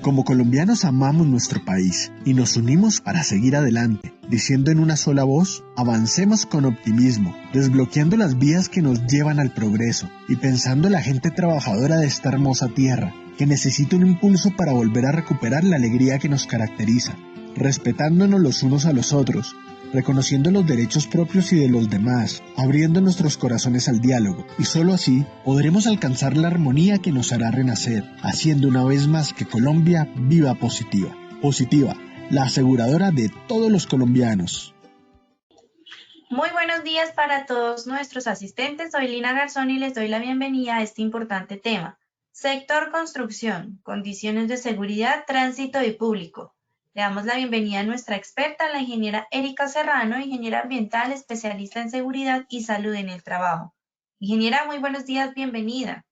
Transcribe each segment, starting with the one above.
Como colombianos amamos nuestro país y nos unimos para seguir adelante, diciendo en una sola voz, avancemos con optimismo, desbloqueando las vías que nos llevan al progreso y pensando en la gente trabajadora de esta hermosa tierra, que necesita un impulso para volver a recuperar la alegría que nos caracteriza, respetándonos los unos a los otros, reconociendo los derechos propios y de los demás, abriendo nuestros corazones al diálogo, y solo así podremos alcanzar la armonía que nos hará renacer, haciendo una vez más que Colombia viva positiva. Positiva, la aseguradora de todos los colombianos. Muy buenos días para todos nuestros asistentes. Soy Lina Garzón y les doy la bienvenida a este importante tema. Sector construcción, condiciones de seguridad, tránsito y público. Le damos la bienvenida a nuestra experta, la ingeniera Erika Serrano, ingeniera ambiental, especialista en seguridad y salud en el trabajo. Ingeniera, muy buenos días, bienvenida.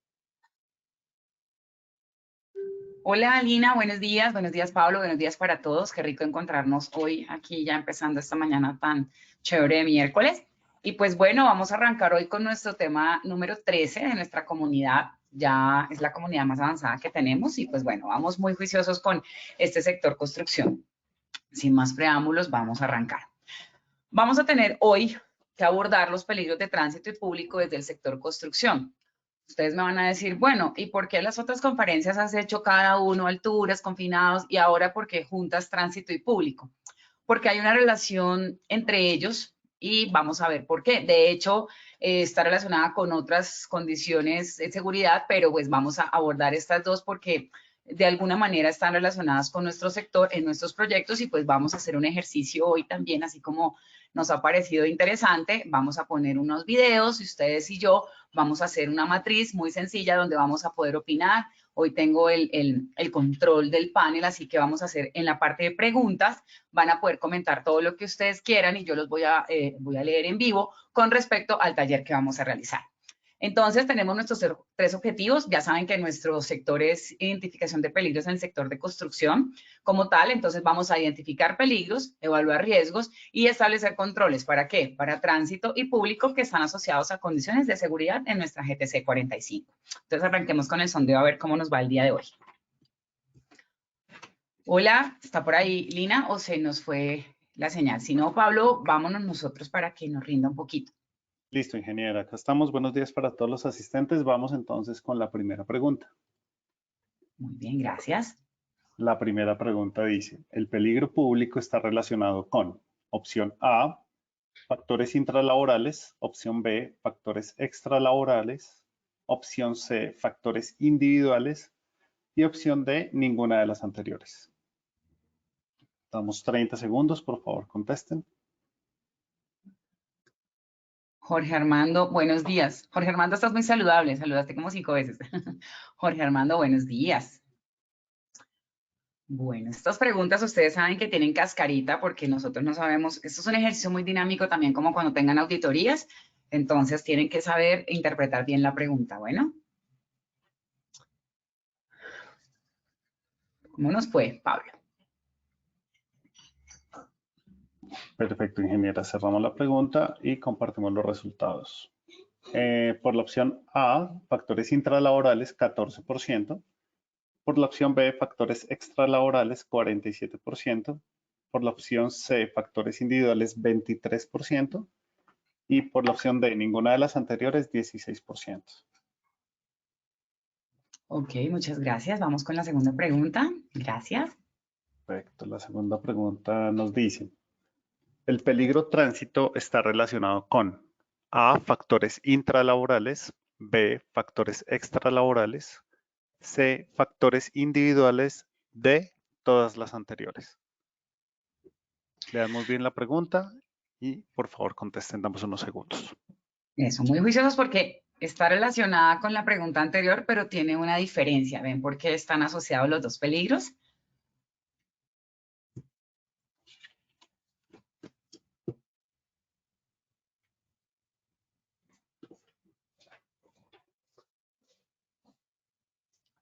Hola Lina, buenos días Pablo, buenos días para todos. Qué rico encontrarnos hoy aquí ya empezando esta mañana tan chévere de miércoles. Y pues bueno, vamos a arrancar hoy con nuestro tema número 13 de nuestra comunidad. Ya es la comunidad más avanzada que tenemos y pues bueno, vamos muy juiciosos con este sector construcción. Sin más preámbulos, vamos a arrancar. Vamos a tener hoy que abordar los peligros de tránsito y público desde el sector construcción. Ustedes me van a decir, bueno, ¿y por qué las otras conferencias has hecho cada uno, alturas, confinados, y ahora por qué juntas tránsito y público? Porque hay una relación entre ellos y vamos a ver por qué. De hecho, está relacionada con otras condiciones de seguridad, pero pues vamos a abordar estas dos porque de alguna manera están relacionadas con nuestro sector en nuestros proyectos y pues vamos a hacer un ejercicio hoy también, así como nos ha parecido interesante. Vamos a poner unos videos y ustedes y yo vamos a hacer una matriz muy sencilla donde vamos a poder opinar. Hoy tengo el control del panel, así que vamos a hacer en la parte de preguntas, van a poder comentar todo lo que ustedes quieran y yo los voy a leer en vivo con respecto al taller que vamos a realizar. Entonces, tenemos nuestros 3 objetivos. Ya saben que nuestro sector es identificación de peligros en el sector de construcción como tal. Entonces, vamos a identificar peligros, evaluar riesgos y establecer controles. ¿Para qué? Para tránsito y público que están asociados a condiciones de seguridad en nuestra GTC 45. Entonces, arranquemos con el sondeo a ver cómo nos va el día de hoy. Hola, ¿está por ahí Lina o se nos fue la señal? Si no, Pablo, vámonos nosotros para que nos rinda un poquito. Listo, ingeniera, acá estamos. Buenos días para todos los asistentes. Vamos entonces con la primera pregunta. Muy bien, gracias. La primera pregunta dice, el peligro público está relacionado con opción A, factores intralaborales, opción B, factores extralaborales, opción C, factores individuales y opción D, ninguna de las anteriores. Damos 30 segundos, por favor, contesten. Jorge Armando, buenos días. Jorge Armando, estás muy saludable, saludaste como 5 veces. Jorge Armando, buenos días. Bueno, estas preguntas ustedes saben que tienen cascarita porque nosotros no sabemos, esto es un ejercicio muy dinámico también como cuando tengan auditorías, entonces tienen que saber interpretar bien la pregunta, ¿bueno? ¿Cómo nos fue, Pablo? Perfecto, ingeniera. Cerramos la pregunta y compartimos los resultados. Por la opción A, factores intralaborales, 14%. Por la opción B, factores extralaborales, 47%. Por la opción C, factores individuales, 23%. Y por la opción D, ninguna de las anteriores, 16%. Ok, muchas gracias. Vamos con la segunda pregunta. Gracias. Perfecto. La segunda pregunta nos dice, el peligro tránsito está relacionado con A, factores intralaborales, B, factores extralaborales, C, factores individuales, D, todas las anteriores. Leamos bien la pregunta y por favor contesten, damos unos segundos. Eso, muy juiciosos porque está relacionada con la pregunta anterior, pero tiene una diferencia. ¿Ven por qué están asociados los dos peligros?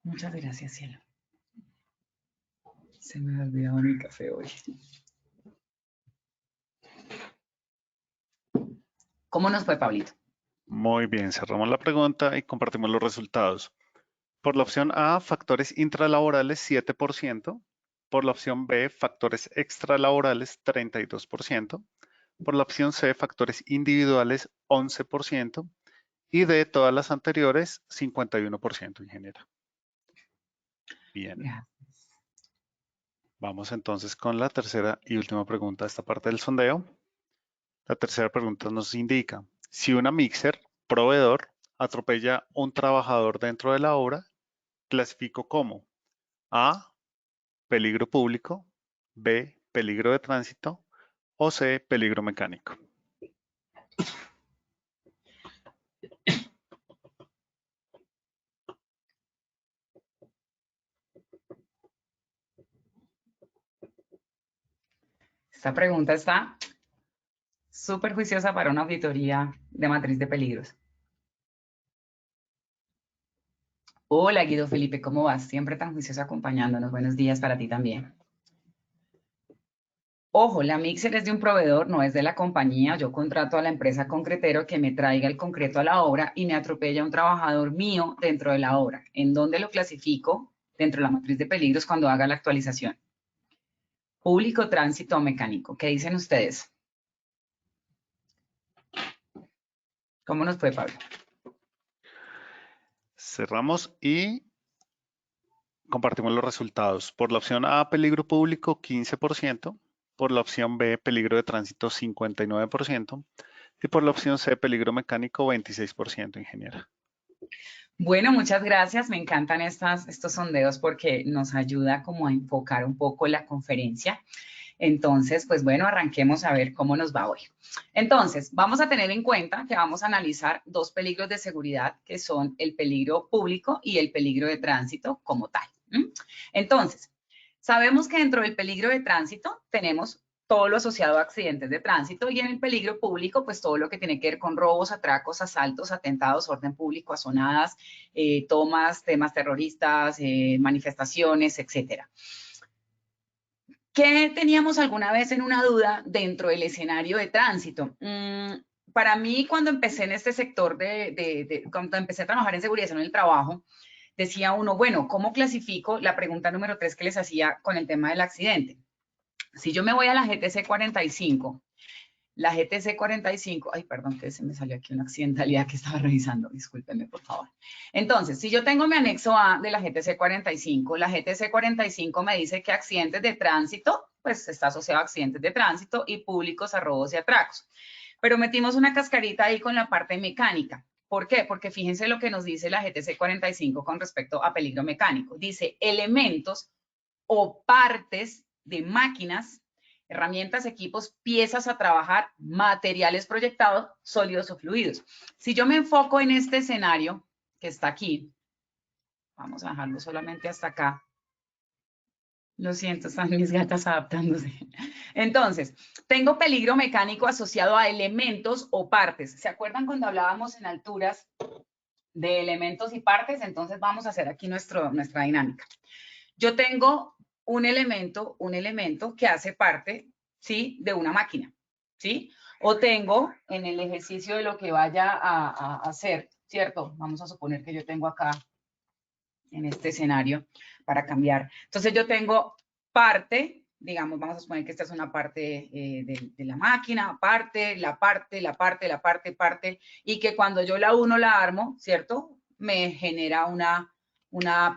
Muchas gracias, cielo. Se me ha olvidado mi café hoy. ¿Cómo nos fue, Pablito? Muy bien, cerramos la pregunta y compartimos los resultados. Por la opción A, factores intralaborales 7%. Por la opción B, factores extralaborales 32%. Por la opción C, factores individuales 11%. Y de todas las anteriores, 51%, ingeniero. Bien. Gracias. Vamos entonces con la tercera y última pregunta de esta parte del sondeo. La tercera pregunta nos indica, si una mixer, proveedor, atropella un trabajador dentro de la obra, clasifico como A, peligro público, B, peligro de tránsito o C, peligro mecánico. Esta pregunta está súper juiciosa para una auditoría de matriz de peligros. Hola Guido Felipe, ¿cómo vas? Siempre tan juicioso acompañándonos. Buenos días para ti también. Ojo, la mixer es de un proveedor, no es de la compañía. Yo contrato a la empresa concretero que me traiga el concreto a la obra y me atropella un trabajador mío dentro de la obra. ¿En dónde lo clasifico? Dentro de la matriz de peligros cuando haga la actualización. Público, tránsito o mecánico. ¿Qué dicen ustedes? ¿Cómo nos fue, Pablo? Cerramos y compartimos los resultados. Por la opción A, peligro público, 15%. Por la opción B, peligro de tránsito, 59%. Y por la opción C, peligro mecánico, 26%, ingeniera. Bueno, muchas gracias. Me encantan estos sondeos porque nos ayuda como a enfocar un poco la conferencia. Entonces, pues bueno, arranquemos a ver cómo nos va hoy. Entonces, vamos a tener en cuenta que vamos a analizar dos peligros de seguridad que son el peligro público y el peligro de tránsito como tal. Entonces, sabemos que dentro del peligro de tránsito tenemos todo lo asociado a accidentes de tránsito y en el peligro público, pues todo lo que tiene que ver con robos, atracos, asaltos, atentados, orden público, azonadas, tomas, temas terroristas, manifestaciones, etcétera. ¿Qué teníamos alguna vez en una duda dentro del escenario de tránsito? Para mí, cuando empecé en este sector, cuando empecé a trabajar en seguridad en el trabajo, decía uno, bueno, ¿cómo clasifico? La pregunta número 3 que les hacía con el tema del accidente. Si yo me voy a la GTC 45, ay, perdón, que se me salió aquí una accidentalidad que estaba revisando, discúlpenme, por favor. Entonces, si yo tengo mi anexo A de la GTC 45, la GTC 45 me dice que accidentes de tránsito, pues está asociado a accidentes de tránsito y públicos a robos y atracos. Pero metimos una cascarita ahí con la parte mecánica. ¿Por qué? Porque fíjense lo que nos dice la GTC 45 con respecto a peligro mecánico. Dice elementos o partes de máquinas, herramientas, equipos, piezas a trabajar, materiales proyectados, sólidos o fluidos. Si yo me enfoco en este escenario que está aquí, vamos a dejarlo solamente hasta acá. Lo siento, están mis gatas adaptándose. Entonces, tengo peligro mecánico asociado a elementos o partes. ¿Se acuerdan cuando hablábamos en alturas de elementos y partes? Entonces vamos a hacer aquí nuestra dinámica. Yo tengo un elemento que hace parte, ¿sí?, de una máquina, ¿sí? O tengo en el ejercicio de lo que vaya a hacer, ¿cierto? Vamos a suponer que yo tengo acá, en este escenario, para cambiar. Entonces, yo tengo parte, digamos, vamos a suponer que esta es una parte de la máquina, parte, y que cuando yo la uno la armo, ¿cierto? Me genera una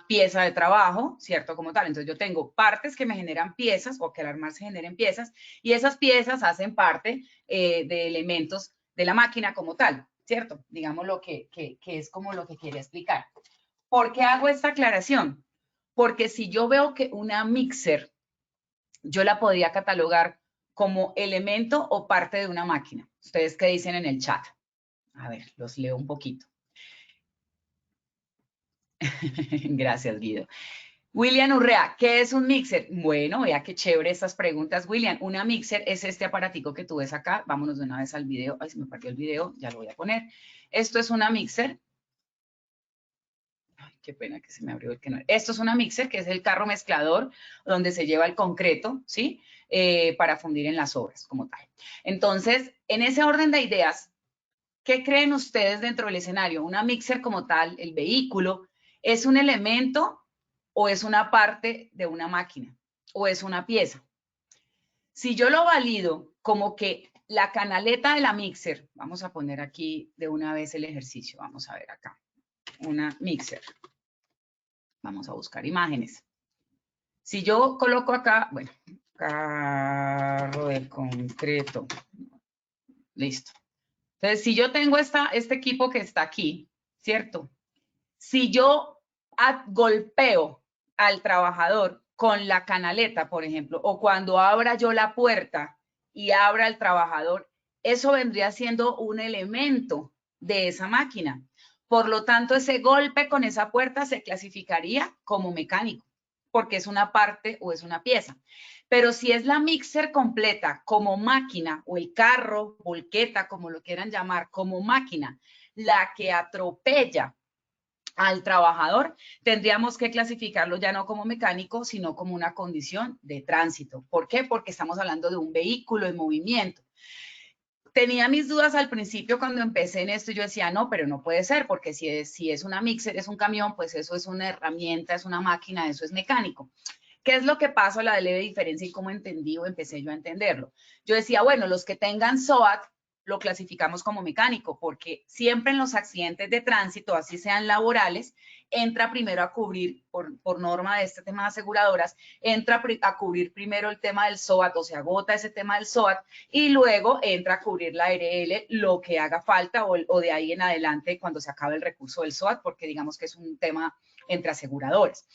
pieza de trabajo, ¿cierto? Como tal. Entonces, yo tengo partes que me generan piezas o que al armar se generen piezas y esas piezas hacen parte de elementos de la máquina como tal, ¿cierto? Digamos lo que es como lo que quería explicar. ¿Por qué hago esta aclaración? Porque si yo veo que una mixer, yo la podría catalogar como elemento o parte de una máquina. ¿Ustedes qué dicen en el chat? A ver, los leo un poquito. Gracias, Guido. William Urrea, ¿qué es un mixer? Bueno, vea qué chévere estas preguntas, William. Una mixer es este aparatico que tú ves acá. Vámonos de una vez al video. Ay, se me perdió el video, ya lo voy a poner. Esto es una mixer. Ay, qué pena que se me abrió el que no. Esto es una mixer, que es el carro mezclador donde se lleva el concreto, ¿sí? Para fundir en las obras como tal. Entonces, en ese orden de ideas, ¿qué creen ustedes dentro del escenario? Una mixer como tal, el vehículo, ¿Es un elemento o es una parte de una máquina o es una pieza? Si yo lo valido como que la canaleta de la mixer, vamos a poner aquí de una vez el ejercicio, vamos a ver acá, una mixer. Vamos a buscar imágenes. Si yo coloco acá, bueno, carro de concreto, listo. Entonces, si yo tengo este equipo que está aquí, ¿cierto? Si yo golpeo al trabajador con la canaleta, por ejemplo, o cuando abra yo la puerta y abra el trabajador, eso vendría siendo un elemento de esa máquina. Por lo tanto, ese golpe con esa puerta se clasificaría como mecánico, porque es una parte o es una pieza. Pero si es la mixer completa como máquina, o el carro, volqueta, como lo quieran llamar, como máquina, la que atropella al trabajador, tendríamos que clasificarlo ya no como mecánico, sino como una condición de tránsito. ¿Por qué? Porque estamos hablando de un vehículo en movimiento. Tenía mis dudas al principio cuando empecé en esto y yo decía, no, pero no puede ser, porque si es una mixer, es un camión, pues eso es una herramienta, es una máquina, eso es mecánico. ¿Qué es lo que pasa? La leve diferencia y cómo entendí o empecé yo a entenderlo. Yo decía, bueno, los que tengan SOAT lo clasificamos como mecánico, porque siempre en los accidentes de tránsito, así sean laborales, entra primero a cubrir, por norma de este tema de aseguradoras, entra a cubrir primero el tema del SOAT, o se agota ese tema del SOAT, y luego entra a cubrir la ARL, lo que haga falta, o de ahí en adelante cuando se acabe el recurso del SOAT, porque digamos que es un tema entre aseguradoras.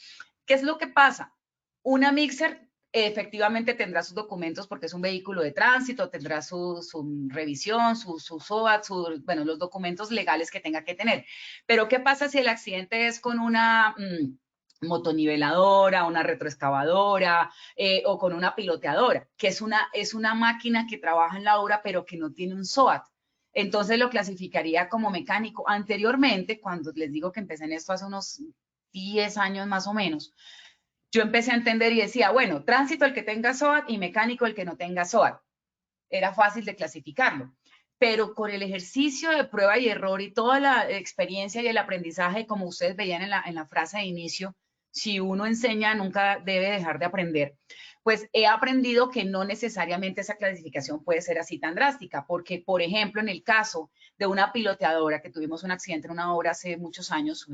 ¿Qué es lo que pasa? Una mixer efectivamente tendrá sus documentos porque es un vehículo de tránsito, tendrá su revisión, su SOAT, bueno, los documentos legales que tenga que tener. Pero ¿qué pasa si el accidente es con una motoniveladora, una retroexcavadora o con una piloteadora, que es una máquina que trabaja en la obra pero que no tiene un SOAT? Entonces lo clasificaría como mecánico. Anteriormente, cuando les digo que empecé en esto hace unos 10 años más o menos, yo empecé a entender y decía, bueno, tránsito el que tenga SOAT y mecánico el que no tenga SOAT. Era fácil de clasificarlo. Pero con el ejercicio de prueba y error y toda la experiencia y el aprendizaje, como ustedes veían en la frase de inicio, si uno enseña, nunca debe dejar de aprender. Pues he aprendido que no necesariamente esa clasificación puede ser así tan drástica, porque, por ejemplo, en el caso de una piloteadora, que tuvimos un accidente en una obra hace muchos años,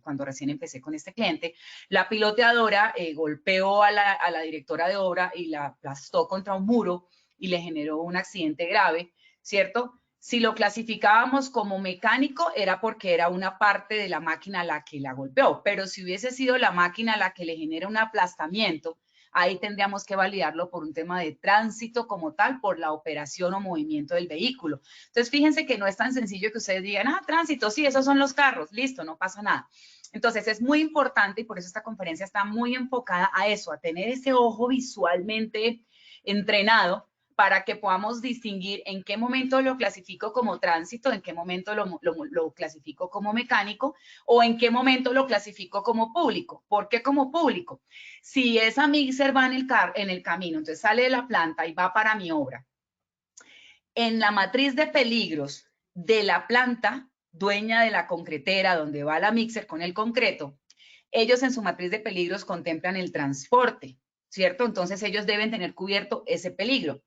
cuando recién empecé con este cliente, la piloteadora golpeó a la directora de obra y la aplastó contra un muro y le generó un accidente grave, ¿cierto? Si lo clasificábamos como mecánico era porque era una parte de la máquina la que la golpeó, pero si hubiese sido la máquina la que le genera un aplastamiento, ahí tendríamos que validarlo por un tema de tránsito como tal, por la operación o movimiento del vehículo. Entonces, fíjense que no es tan sencillo que ustedes digan, tránsito, sí, esos son los carros, listo, no pasa nada. Entonces, es muy importante y por eso esta conferencia está muy enfocada a eso, a tener ese ojo visualmente entrenado para que podamos distinguir en qué momento lo clasifico como tránsito, en qué momento lo clasifico como mecánico o en qué momento lo clasifico como público. ¿Por qué como público? Si esa mixer va en el camino, entonces sale de la planta y va para mi obra, en la matriz de peligros de la planta, dueña de la concretera donde va la mixer con el concreto, ellos en su matriz de peligros contemplan el transporte, ¿cierto? Entonces ellos deben tener cubierto ese peligro,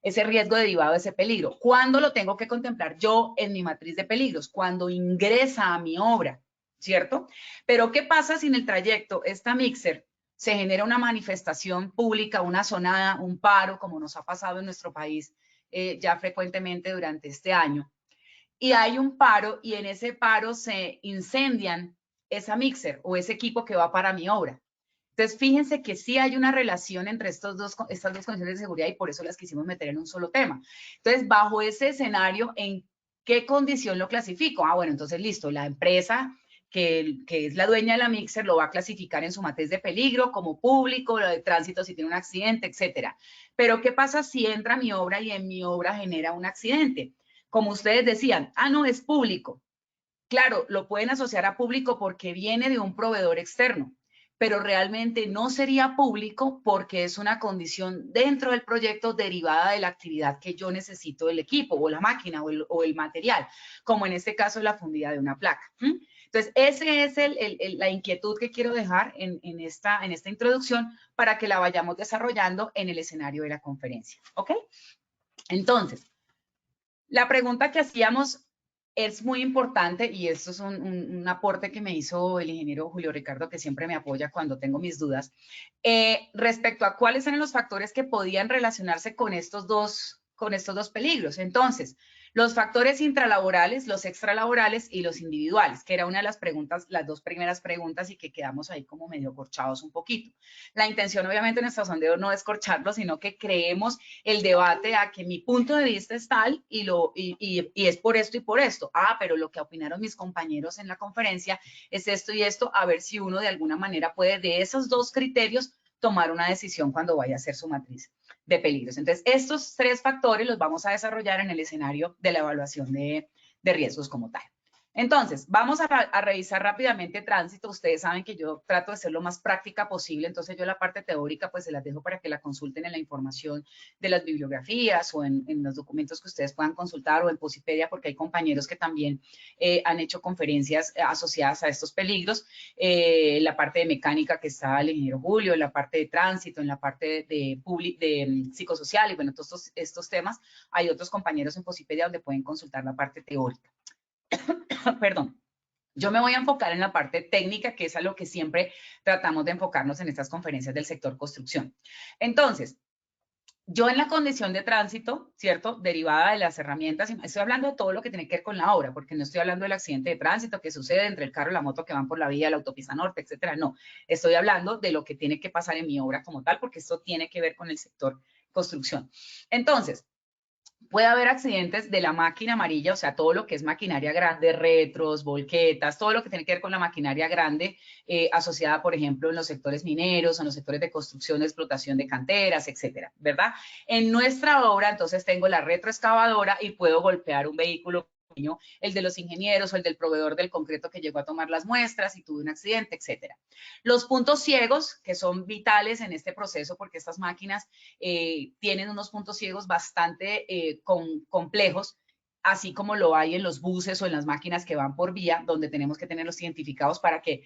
ese riesgo derivado de ese peligro. ¿Cuándo lo tengo que contemplar yo en mi matriz de peligros? Cuando ingresa a mi obra, ¿cierto? Pero ¿qué pasa si en el trayecto esta mixer se genera una manifestación pública, una sonada, un paro, como nos ha pasado en nuestro país ya frecuentemente durante este año? Y hay un paro y en ese paro se incendian esa mixer o ese equipo que va para mi obra. Entonces, fíjense que sí hay una relación entre estas dos condiciones de seguridad y por eso las quisimos meter en un solo tema. Entonces, bajo ese escenario, ¿en qué condición lo clasifico? Bueno, entonces listo, la empresa que es la dueña de la mixer lo va a clasificar en su matriz de peligro como público, lo de tránsito si tiene un accidente, etcétera. Pero, ¿qué pasa si entra a mi obra y en mi obra genera un accidente? Como ustedes decían, no, es público. Claro, lo pueden asociar a público porque viene de un proveedor externo. pero realmente no sería público porque es una condición dentro del proyecto derivada de la actividad que yo necesito del equipo o la máquina o el material, como en este caso la fundida de una placa. Entonces, esa es la inquietud que quiero dejar en esta introducción para que la vayamos desarrollando en el escenario de la conferencia, ¿ok? Entonces, la pregunta que hacíamos es muy importante y esto es un aporte que me hizo el ingeniero Julio Ricardo, que siempre me apoya cuando tengo mis dudas, respecto a cuáles eran los factores que podían relacionarse con estos dos peligros. Entonces, los factores intralaborales, los extralaborales y los individuales, que era una de las preguntas, las dos primeras preguntas, y que quedamos ahí como medio corchados un poquito. La intención, obviamente, en nuestro sondeo no es corcharlo, sino que creemos el debate a que mi punto de vista es tal y es por esto y por esto. Ah, pero lo que opinaron mis compañeros en la conferencia es esto y esto, a ver si uno de alguna manera puede de esos dos criterios tomar una decisión cuando vaya a hacer su matriz de peligros. Entonces, estos tres factores los vamos a desarrollar en el escenario de la evaluación de riesgos como tal. Entonces, vamos a revisar rápidamente tránsito. Ustedes saben que yo trato de ser lo más práctica posible, entonces yo la parte teórica pues se las dejo para que la consulten en la información de las bibliografías o en los documentos que ustedes puedan consultar o en Posipedia, porque hay compañeros que también han hecho conferencias asociadas a estos peligros. La parte de mecánica que está el ingeniero Julio, en la parte de tránsito, en la parte de psicosocial y bueno, todos estos temas. Hay otros compañeros en Posipedia donde pueden consultar la parte teórica. Perdón. Yo me voy a enfocar en la parte técnica, que es a lo que siempre tratamos de enfocarnos en estas conferencias del sector construcción. Entonces, yo en la condición de tránsito, ¿cierto? Derivada de las herramientas, estoy hablando de todo lo que tiene que ver con la obra, porque no estoy hablando del accidente de tránsito que sucede entre el carro y la moto que van por la vía, la autopista norte, etcétera. No, estoy hablando de lo que tiene que pasar en mi obra como tal, porque esto tiene que ver con el sector construcción. Entonces, puede haber accidentes de la máquina amarilla, o sea, todo lo que es maquinaria grande, retros, volquetas, todo lo que tiene que ver con la maquinaria grande asociada, por ejemplo, en los sectores mineros, en los sectores de construcción, de explotación de canteras, etcétera, ¿verdad? En nuestra obra, entonces, tengo la retroexcavadora y puedo golpear un vehículo, el de los ingenieros o el del proveedor del concreto que llegó a tomar las muestras y tuve un accidente, etcétera. Los puntos ciegos, que son vitales en este proceso porque estas máquinas tienen unos puntos ciegos bastante complejos, así como lo hay en los buses o en las máquinas que van por vía, donde tenemos que tenerlos identificados para que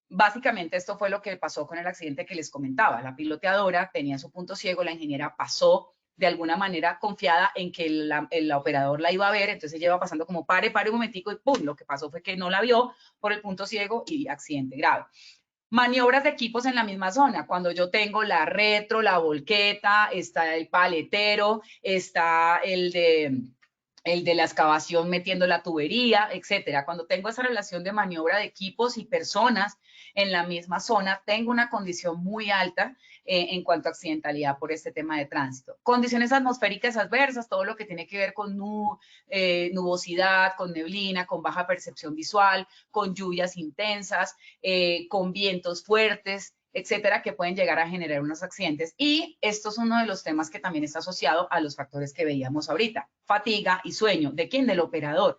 básicamente esto fue lo que pasó con el accidente que les comentaba. La piloteadora tenía su punto ciego, la ingeniera pasó de alguna manera confiada en que el operador la iba a ver, entonces ella iba pasando como pare un momentico y ¡pum! Lo que pasó fue que no la vio por el punto ciego y accidente grave. Maniobras de equipos en la misma zona, cuando yo tengo la retro, la volqueta, está el paletero, está el de la excavación metiendo la tubería, etcétera. Cuando tengo esa relación de maniobra de equipos y personas en la misma zona, tengo una condición muy alta en cuanto a accidentalidad por este tema de tránsito. Condiciones atmosféricas adversas, todo lo que tiene que ver con nubosidad, con neblina, con baja percepción visual, con lluvias intensas, con vientos fuertes, etcétera, que pueden llegar a generar unos accidentes. Y esto es uno de los temas que también está asociado a los factores que veíamos ahorita, fatiga y sueño. ¿De quién? Del operador.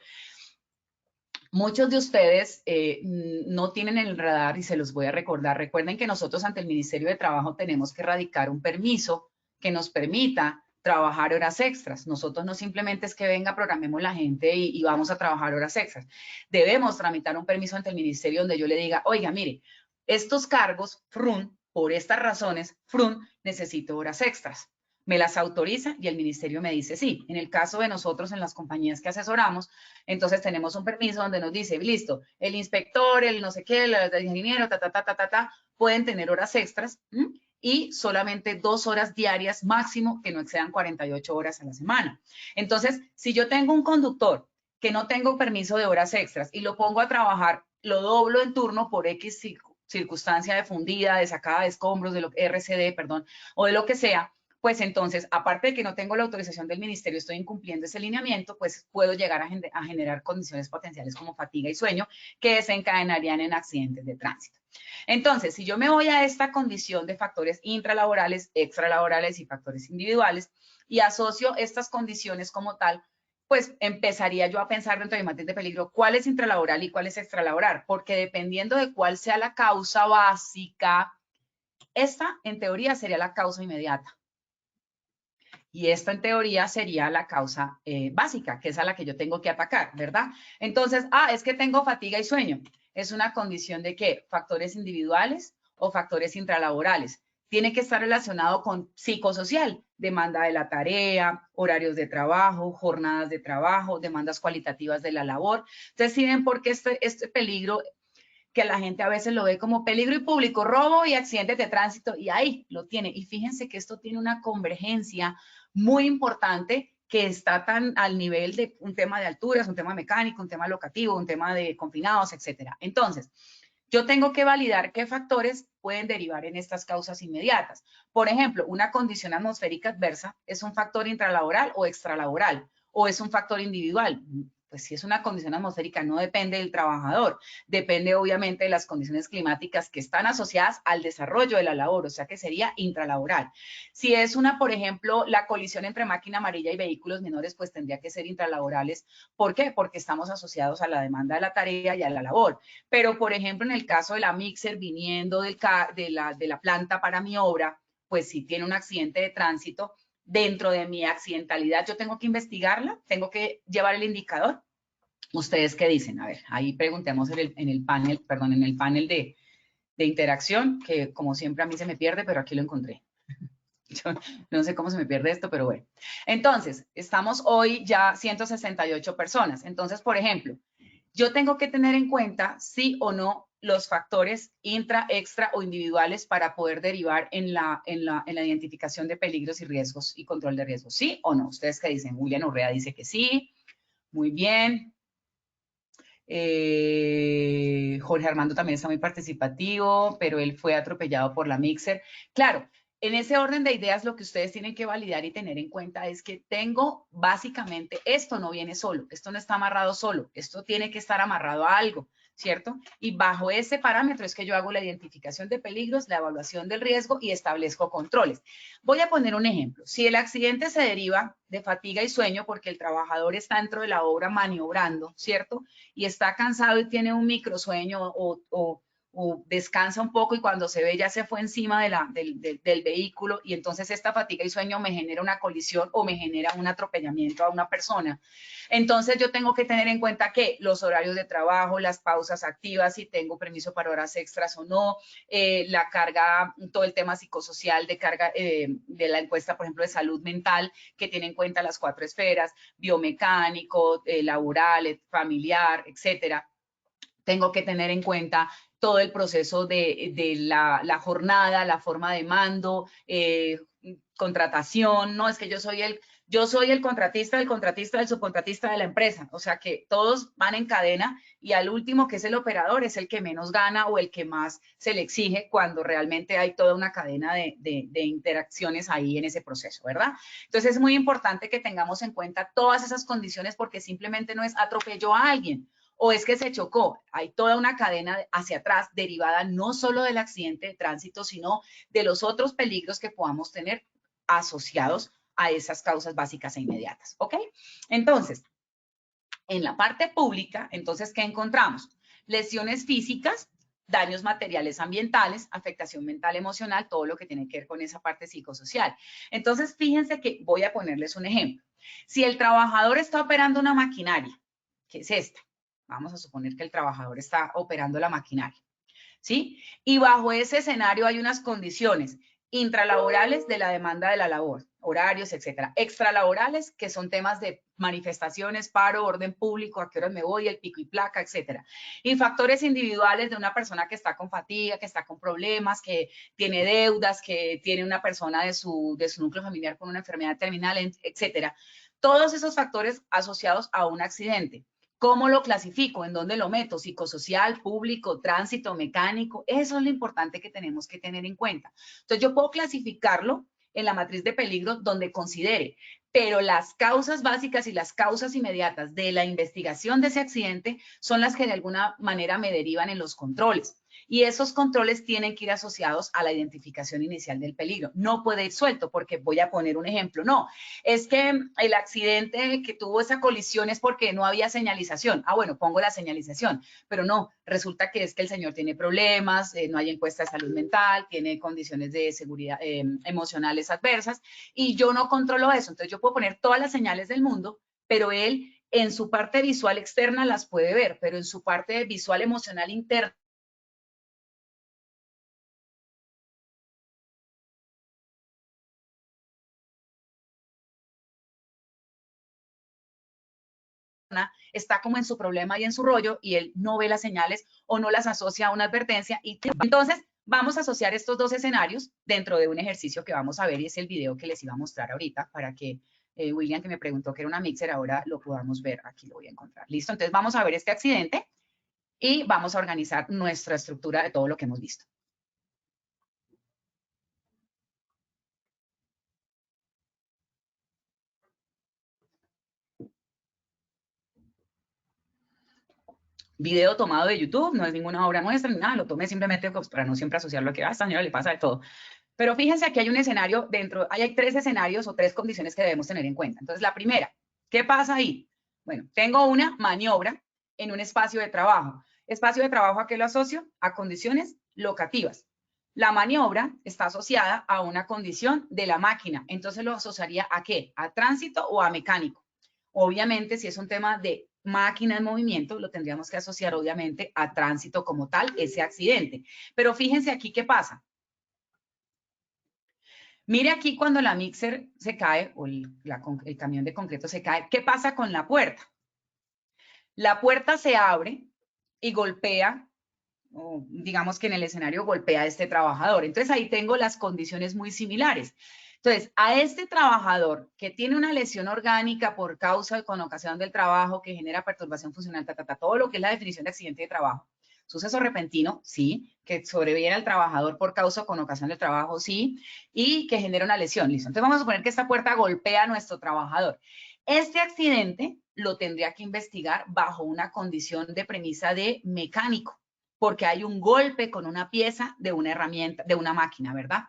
Muchos de ustedes no tienen el radar y se los voy a recordar. Recuerden que nosotros ante el Ministerio de Trabajo tenemos que radicar un permiso que nos permita trabajar horas extras. Nosotros no simplemente es que venga, programemos la gente y vamos a trabajar horas extras. Debemos tramitar un permiso ante el Ministerio donde yo le diga, oiga, mire, estos cargos, FRUN, por estas razones, FRUN, necesito horas extras. Me las autoriza y el ministerio me dice sí. En el caso de nosotros, en las compañías que asesoramos, entonces tenemos un permiso donde nos dice, listo, el inspector, el no sé qué, el ingeniero, pueden tener horas extras y solamente 2 horas diarias máximo, que no excedan 48 horas a la semana. Entonces, si yo tengo un conductor que no tengo permiso de horas extras y lo pongo a trabajar, lo doblo en turno por X circunstancia de fundida, de sacada de escombros, de lo RCD, perdón, o de lo que sea, pues entonces, aparte de que no tengo la autorización del ministerio, estoy incumpliendo ese lineamiento, pues puedo llegar a generar condiciones potenciales como fatiga y sueño que desencadenarían en accidentes de tránsito. Entonces, si yo me voy a esta condición de factores intralaborales, extralaborales y factores individuales y asocio estas condiciones como tal, pues empezaría yo a pensar dentro de mi matriz de peligro cuál es intralaboral y cuál es extralaboral, porque dependiendo de cuál sea la causa básica, esta en teoría sería la causa inmediata. Y esta en teoría sería la causa básica, que es a la que yo tengo que atacar, ¿verdad? Entonces, es que tengo fatiga y sueño. ¿Es una condición de qué? ¿Factores individuales o factores intralaborales? Tiene que estar relacionado con psicosocial, demanda de la tarea, horarios de trabajo, jornadas de trabajo, demandas cualitativas de la labor. Entonces, ¿sí ven por qué este peligro, que la gente a veces lo ve como peligro y público, robo y accidentes de tránsito, y ahí lo tiene? Y fíjense que esto tiene una convergencia muy importante, que está tan al nivel de un tema de alturas, un tema mecánico, un tema locativo, un tema de confinados, etcétera. Entonces, yo tengo que validar qué factores pueden derivar en estas causas inmediatas. Por ejemplo, una condición atmosférica adversa es un factor intralaboral o extralaboral, o es un factor individual. Pues si es una condición atmosférica, no depende del trabajador, depende obviamente de las condiciones climáticas que están asociadas al desarrollo de la labor, o sea que sería intralaboral. Si es una, por ejemplo, la colisión entre máquina amarilla y vehículos menores, pues tendría que ser intralaborales. ¿Por qué? Porque estamos asociados a la demanda de la tarea y a la labor. Pero, por ejemplo, en el caso de la mixer viniendo de la planta para mi obra, pues si tiene un accidente de tránsito, dentro de mi accidentalidad, yo tengo que investigarla, tengo que llevar el indicador. ¿Ustedes qué dicen? A ver, ahí preguntemos en el panel de interacción, que como siempre a mí se me pierde, pero aquí lo encontré. Yo no sé cómo se me pierde esto, pero bueno. Entonces, estamos hoy ya 168 personas. Entonces, por ejemplo, yo tengo que tener en cuenta sí o no los factores intra, extra o individuales para poder derivar en la identificación de peligros y riesgos y control de riesgos. ¿Sí o no? ¿Ustedes qué dicen? Julián Urrea dice que sí. Muy bien. Jorge Armando también está muy participativo, pero él fue atropellado por la mixer. Claro, en ese orden de ideas lo que ustedes tienen que validar y tener en cuenta es que tengo básicamente, esto no viene solo, esto no está amarrado solo, esto tiene que estar amarrado a algo, ¿cierto? Y bajo ese parámetro es que yo hago la identificación de peligros, la evaluación del riesgo y establezco controles. Voy a poner un ejemplo. Si el accidente se deriva de fatiga y sueño porque el trabajador está dentro de la obra maniobrando, ¿cierto? Y está cansado y tiene un microsueño o descansa un poco y cuando se ve ya se fue encima del vehículo y entonces esta fatiga y sueño me genera una colisión o me genera un atropellamiento a una persona. Entonces yo tengo que tener en cuenta que los horarios de trabajo, las pausas activas, si tengo permiso para horas extras o no, la carga, todo el tema psicosocial de carga de la encuesta, por ejemplo, de salud mental, que tiene en cuenta las 4 esferas, biomecánico, laboral, familiar, etcétera. Tengo que tener en cuenta todo el proceso de la jornada, la forma de mando, contratación. No, es que yo soy el contratista del subcontratista de la empresa. O sea que todos van en cadena y al último, que es el operador, es el que menos gana o el que más se le exige cuando realmente hay toda una cadena de interacciones ahí en ese proceso, ¿verdad? Entonces es muy importante que tengamos en cuenta todas esas condiciones porque simplemente no es atropello a alguien o es que se chocó. Hay toda una cadena hacia atrás derivada no solo del accidente de tránsito, sino de los otros peligros que podamos tener asociados a esas causas básicas e inmediatas, ¿ok? Entonces, en la parte pública, entonces, ¿qué encontramos? Lesiones físicas, daños materiales ambientales, afectación mental, emocional, todo lo que tiene que ver con esa parte psicosocial. Entonces, fíjense que voy a ponerles un ejemplo. Si el trabajador está operando una maquinaria, que es esta, vamos a suponer que el trabajador está operando la maquinaria, ¿sí? Y bajo ese escenario hay unas condiciones intralaborales de la demanda de la labor, horarios, etcétera. Extralaborales, que son temas de manifestaciones, paro, orden público, a qué horas me voy, el pico y placa, etcétera. Y factores individuales de una persona que está con fatiga, que está con problemas, que tiene deudas, que tiene una persona de su núcleo familiar con una enfermedad terminal, etcétera. Todos esos factores asociados a un accidente. ¿Cómo lo clasifico? ¿En dónde lo meto? ¿Psicosocial, público, tránsito, mecánico? Eso es lo importante que tenemos que tener en cuenta. Entonces, yo puedo clasificarlo en la matriz de peligro donde considere, pero las causas básicas y las causas inmediatas de la investigación de ese accidente son las que de alguna manera me derivan en los controles. Y esos controles tienen que ir asociados a la identificación inicial del peligro. No puede ir suelto, porque voy a poner un ejemplo. No, es que el accidente que tuvo esa colisión es porque no había señalización. Ah, bueno, pongo la señalización, pero no, resulta que es que el señor tiene problemas, no hay encuesta de salud mental, tiene condiciones de seguridad emocionales adversas, y yo no controlo eso. Entonces yo puedo poner todas las señales del mundo, pero él en su parte visual externa las puede ver, pero en su parte visual emocional interna está como en su problema y en su rollo, y él no ve las señales o no las asocia a una advertencia. Y entonces vamos a asociar estos dos escenarios dentro de un ejercicio que vamos a ver, y es el video que les iba a mostrar ahorita para que William, que me preguntó que era una mixer, ahora lo podamos ver. Aquí lo voy a encontrar. Listo, entonces vamos a ver este accidente y vamos a organizar nuestra estructura de todo lo que hemos visto. Video tomado de YouTube, no es ninguna obra nuestra ni nada, lo tomé simplemente pues, para no siempre asociarlo a que a esta señora le pasa de todo. Pero fíjense, aquí hay un escenario dentro, hay 3 escenarios o 3 condiciones que debemos tener en cuenta. Entonces, la primera, ¿qué pasa ahí? Bueno, tengo una maniobra en un espacio de trabajo. Espacio de trabajo, ¿a qué lo asocio? A condiciones locativas. La maniobra está asociada a una condición de la máquina. Entonces, ¿lo asociaría a qué? ¿A tránsito o a mecánico? Obviamente, si es un tema de máquina en movimiento, lo tendríamos que asociar obviamente a tránsito como tal, ese accidente. Pero fíjense aquí qué pasa. Mire aquí cuando la mixer se cae o el camión de concreto se cae, ¿qué pasa con la puerta? La puerta se abre y golpea, o digamos que en el escenario golpea a este trabajador. Entonces ahí tengo las condiciones muy similares. Entonces, a este trabajador que tiene una lesión orgánica por causa con ocasión del trabajo que genera perturbación funcional, todo lo que es la definición de accidente de trabajo. Suceso repentino, sí, que sobreviene al trabajador por causa o con ocasión del trabajo, sí, y que genera una lesión, listo. Entonces vamos a suponer que esta puerta golpea a nuestro trabajador. Este accidente lo tendría que investigar bajo una condición de premisa de mecánico, porque hay un golpe con una pieza de una herramienta, de una máquina, ¿verdad?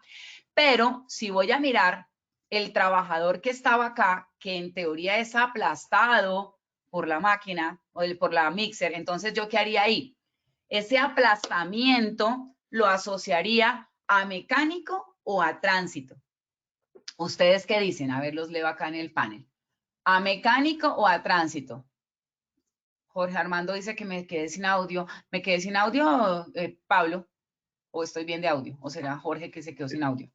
Pero si voy a mirar el trabajador que estaba acá, que en teoría es aplastado por la máquina o por la mixer, entonces ¿yo qué haría ahí? Ese aplastamiento lo asociaría a mecánico o a tránsito. ¿Ustedes qué dicen? A ver, los leo acá en el panel. ¿A mecánico o a tránsito? Jorge Armando dice que me quedé sin audio. ¿Me quedé sin audio, Pablo? ¿O estoy bien de audio? ¿O será Jorge que se quedó sin audio?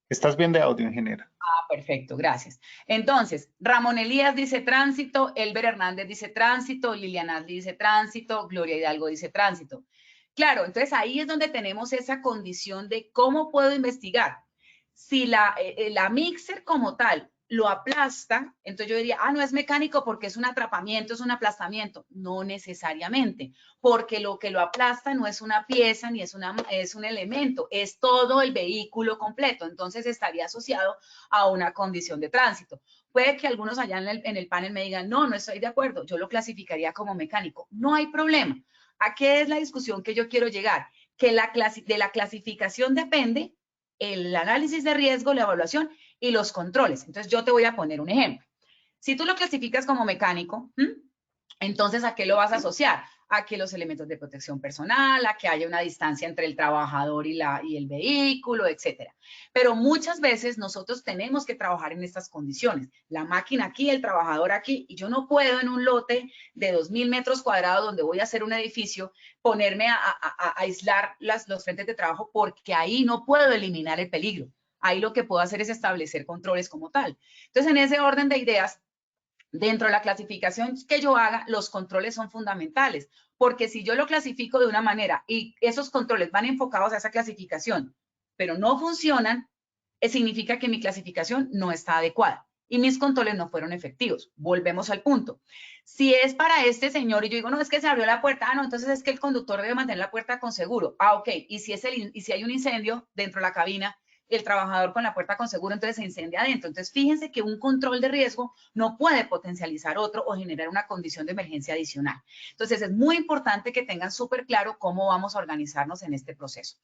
Estás bien de audio, ingeniera. Ah, perfecto, gracias. Entonces, Ramón Elías dice tránsito, Elber Hernández dice tránsito, Liliana dice tránsito, Gloria Hidalgo dice tránsito. Claro, entonces ahí es donde tenemos esa condición de cómo puedo investigar. Si la mixer como tal lo aplasta, entonces yo diría, ah, no es mecánico porque es un atrapamiento, es un aplastamiento. No necesariamente, porque lo que lo aplasta no es una pieza ni es un elemento, es todo el vehículo completo. Entonces estaría asociado a una condición de tránsito. Puede que algunos allá en el panel me digan, no, no estoy de acuerdo, yo lo clasificaría como mecánico. No hay problema. ¿A qué es la discusión que yo quiero llegar? Que de la clasificación depende el análisis de riesgo, la evaluación y los controles. Entonces, yo te voy a poner un ejemplo. Si tú lo clasificas como mecánico, entonces, ¿a qué lo vas a asociar? A que los elementos de protección personal, a que haya una distancia entre el trabajador y el vehículo, etcétera. Pero muchas veces nosotros tenemos que trabajar en estas condiciones. La máquina aquí, el trabajador aquí, y yo no puedo en un lote de 2.000 metros cuadrados donde voy a hacer un edificio, ponerme a aislar los frentes de trabajo porque ahí no puedo eliminar el peligro. Ahí lo que puedo hacer es establecer controles como tal. Entonces, en ese orden de ideas, dentro de la clasificación que yo haga, los controles son fundamentales, porque si yo lo clasifico de una manera y esos controles van enfocados a esa clasificación, pero no funcionan, significa que mi clasificación no está adecuada y mis controles no fueron efectivos. Volvemos al punto. Si es para este señor y yo digo, no, es que se abrió la puerta, ah, no, entonces es que el conductor debe mantener la puerta con seguro. Ah, ok, y si hay un incendio dentro de la cabina, el trabajador con la puerta con seguro, entonces se incendia adentro. Entonces, fíjense que un control de riesgo no puede potencializar otro o generar una condición de emergencia adicional. Entonces, es muy importante que tengan súper claro cómo vamos a organizarnos en este proceso.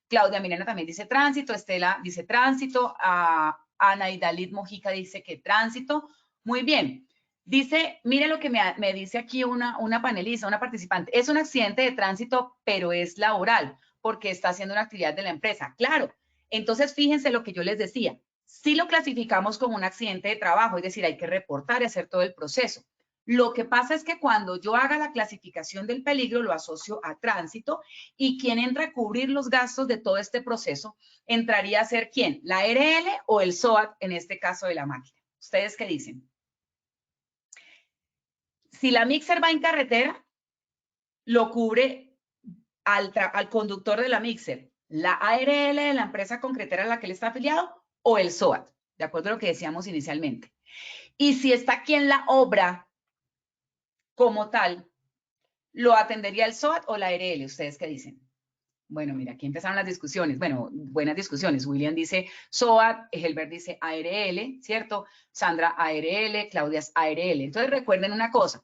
Claudia Milena también dice tránsito, Estela dice tránsito, Ana Idalit Mojica dice que tránsito. Muy bien. Dice, mire lo que me dice aquí una panelista, una participante. Es un accidente de tránsito, pero es laboral, porque está haciendo una actividad de la empresa. Claro. Entonces, fíjense lo que yo les decía. Si lo clasificamos como un accidente de trabajo, es decir, hay que reportar y hacer todo el proceso. Lo que pasa es que cuando yo haga la clasificación del peligro, lo asocio a tránsito y quien entra a cubrir los gastos de todo este proceso entraría a ser ¿quién? ¿La ARL o el SOAT en este caso de la máquina? ¿Ustedes qué dicen? Si la mixer va en carretera, lo cubre al conductor de la mixer, la ARL de la empresa concretera a la que él está afiliado o el SOAT, de acuerdo a lo que decíamos inicialmente. Y si está aquí en la obra como tal, ¿lo atendería el SOAT o la ARL? ¿Ustedes qué dicen? Bueno, mira, aquí empezaron las discusiones. Bueno, buenas discusiones. William dice SOAT, Helbert dice ARL, ¿cierto? Sandra ARL, Claudia es ARL. Entonces recuerden una cosa.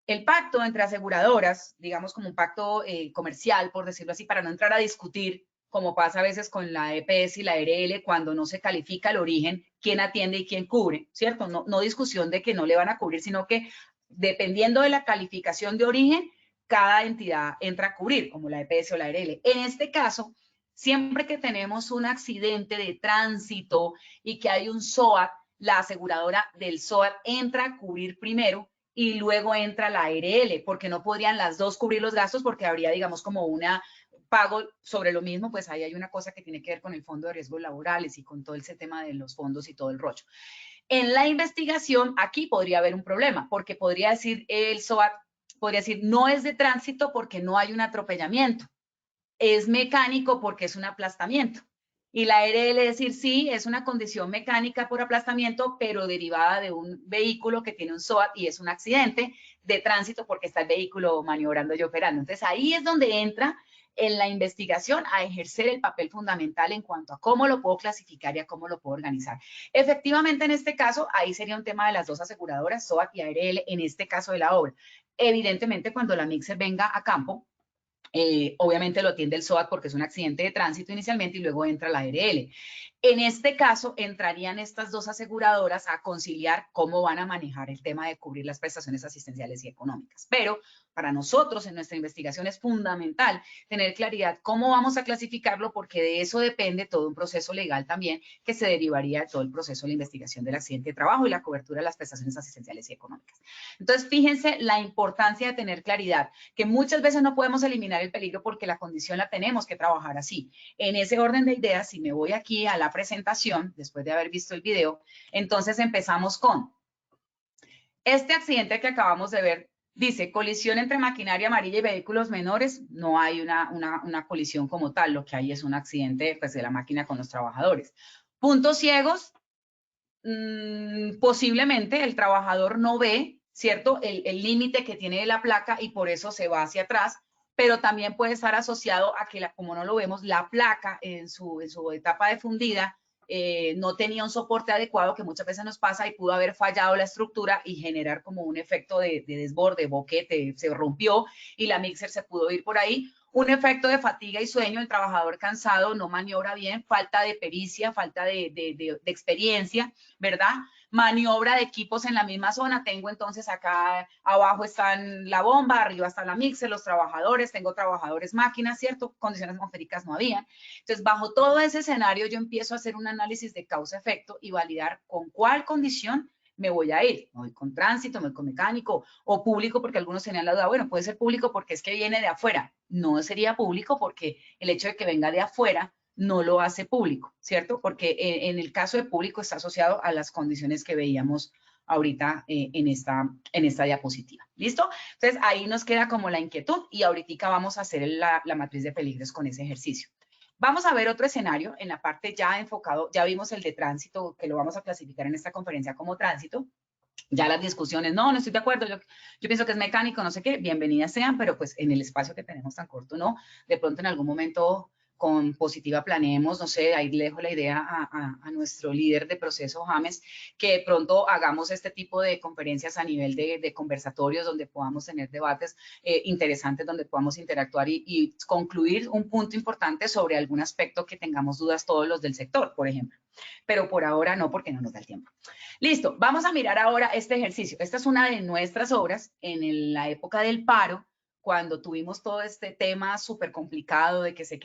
El pacto entre aseguradoras, digamos como un pacto comercial, por decirlo así, para no entrar a discutir, como pasa a veces con la EPS y la ARL, cuando no se califica el origen, quién atiende y quién cubre, ¿cierto? No discusión de que no le van a cubrir, sino que dependiendo de la calificación de origen, cada entidad entra a cubrir, como la EPS o la ARL. En este caso, siempre que tenemos un accidente de tránsito y que hay un SOAT, la aseguradora del SOAT entra a cubrir primero y luego entra la ARL, porque no podrían las dos cubrir los gastos porque habría, digamos, como una pago sobre lo mismo, pues ahí hay una cosa que tiene que ver con el Fondo de Riesgos Laborales y con todo ese tema de los fondos y todo el rollo. En la investigación, aquí podría haber un problema, porque podría decir el SOAT, podría decir, no es de tránsito porque no hay un atropellamiento, es mecánico porque es un aplastamiento. Y la ARL decir, sí, es una condición mecánica por aplastamiento, pero derivada de un vehículo que tiene un SOAT y es un accidente de tránsito porque está el vehículo maniobrando y operando. Entonces, ahí es donde entra en la investigación a ejercer el papel fundamental en cuanto a cómo lo puedo clasificar y a cómo lo puedo organizar. Efectivamente, en este caso, ahí sería un tema de las dos aseguradoras, SOAT y ARL, en este caso de la obra. Evidentemente, cuando la mixer venga a campo, obviamente lo atiende el SOAT porque es un accidente de tránsito inicialmente y luego entra la ARL. En este caso, entrarían estas dos aseguradoras a conciliar cómo van a manejar el tema de cubrir las prestaciones asistenciales y económicas. Pero para nosotros en nuestra investigación es fundamental tener claridad cómo vamos a clasificarlo porque de eso depende todo un proceso legal también que se derivaría de todo el proceso de la investigación del accidente de trabajo y la cobertura de las prestaciones asistenciales y económicas. Entonces, fíjense la importancia de tener claridad, que muchas veces no podemos eliminar el peligro porque la condición la tenemos que trabajar así. En ese orden de ideas, si me voy aquí a la presentación, después de haber visto el video, entonces empezamos con este accidente que acabamos de ver. Dice, colisión entre maquinaria amarilla y vehículos menores. No hay una colisión como tal, lo que hay es un accidente pues, de la máquina con los trabajadores. Puntos ciegos, posiblemente el trabajador no ve, ¿cierto? El límite que tiene de la placa y por eso se va hacia atrás, pero también puede estar asociado a que, como no lo vemos, la placa en su etapa de fundida no tenía un soporte adecuado, que muchas veces nos pasa y pudo haber fallado la estructura y generar como un efecto de desborde, boquete, se rompió y la mixer se pudo ir por ahí. Un efecto de fatiga y sueño, el trabajador cansado, no maniobra bien, falta de pericia, falta de experiencia, ¿verdad? Maniobra de equipos en la misma zona, tengo entonces acá abajo están la bomba, arriba está la mixer, los trabajadores, tengo trabajadores máquinas, ¿cierto? Condiciones atmosféricas no habían. Entonces, bajo todo ese escenario, yo empiezo a hacer un análisis de causa-efecto y validar con cuál condición me voy a ir. Me voy con tránsito, me voy con mecánico o público, porque algunos tenían la duda, bueno, puede ser público porque es que viene de afuera. No sería público porque el hecho de que venga de afuera no lo hace público, ¿cierto? Porque en el caso de público está asociado a las condiciones que veíamos ahorita en esta diapositiva. ¿Listo? Entonces, ahí nos queda como la inquietud y ahorita vamos a hacer la matriz de peligros con ese ejercicio. Vamos a ver otro escenario en la parte ya enfocado, ya vimos el de tránsito, que lo vamos a clasificar en esta conferencia como tránsito. Ya las discusiones, no estoy de acuerdo, yo pienso que es mecánico, no sé qué, bienvenidas sean, pero pues en el espacio que tenemos tan corto, ¿no? De pronto en algún momento con Positiva Planeemos, no sé, ahí le dejo la idea a nuestro líder de proceso, James, que de pronto hagamos este tipo de conferencias a nivel de conversatorios donde podamos tener debates interesantes, donde podamos interactuar y concluir un punto importante sobre algún aspecto que tengamos dudas todos los del sector, por ejemplo. Pero por ahora no, porque no nos da el tiempo. Listo, vamos a mirar ahora este ejercicio. Esta es una de nuestras obras en la época del paro, cuando tuvimos todo este tema súper complicado de que se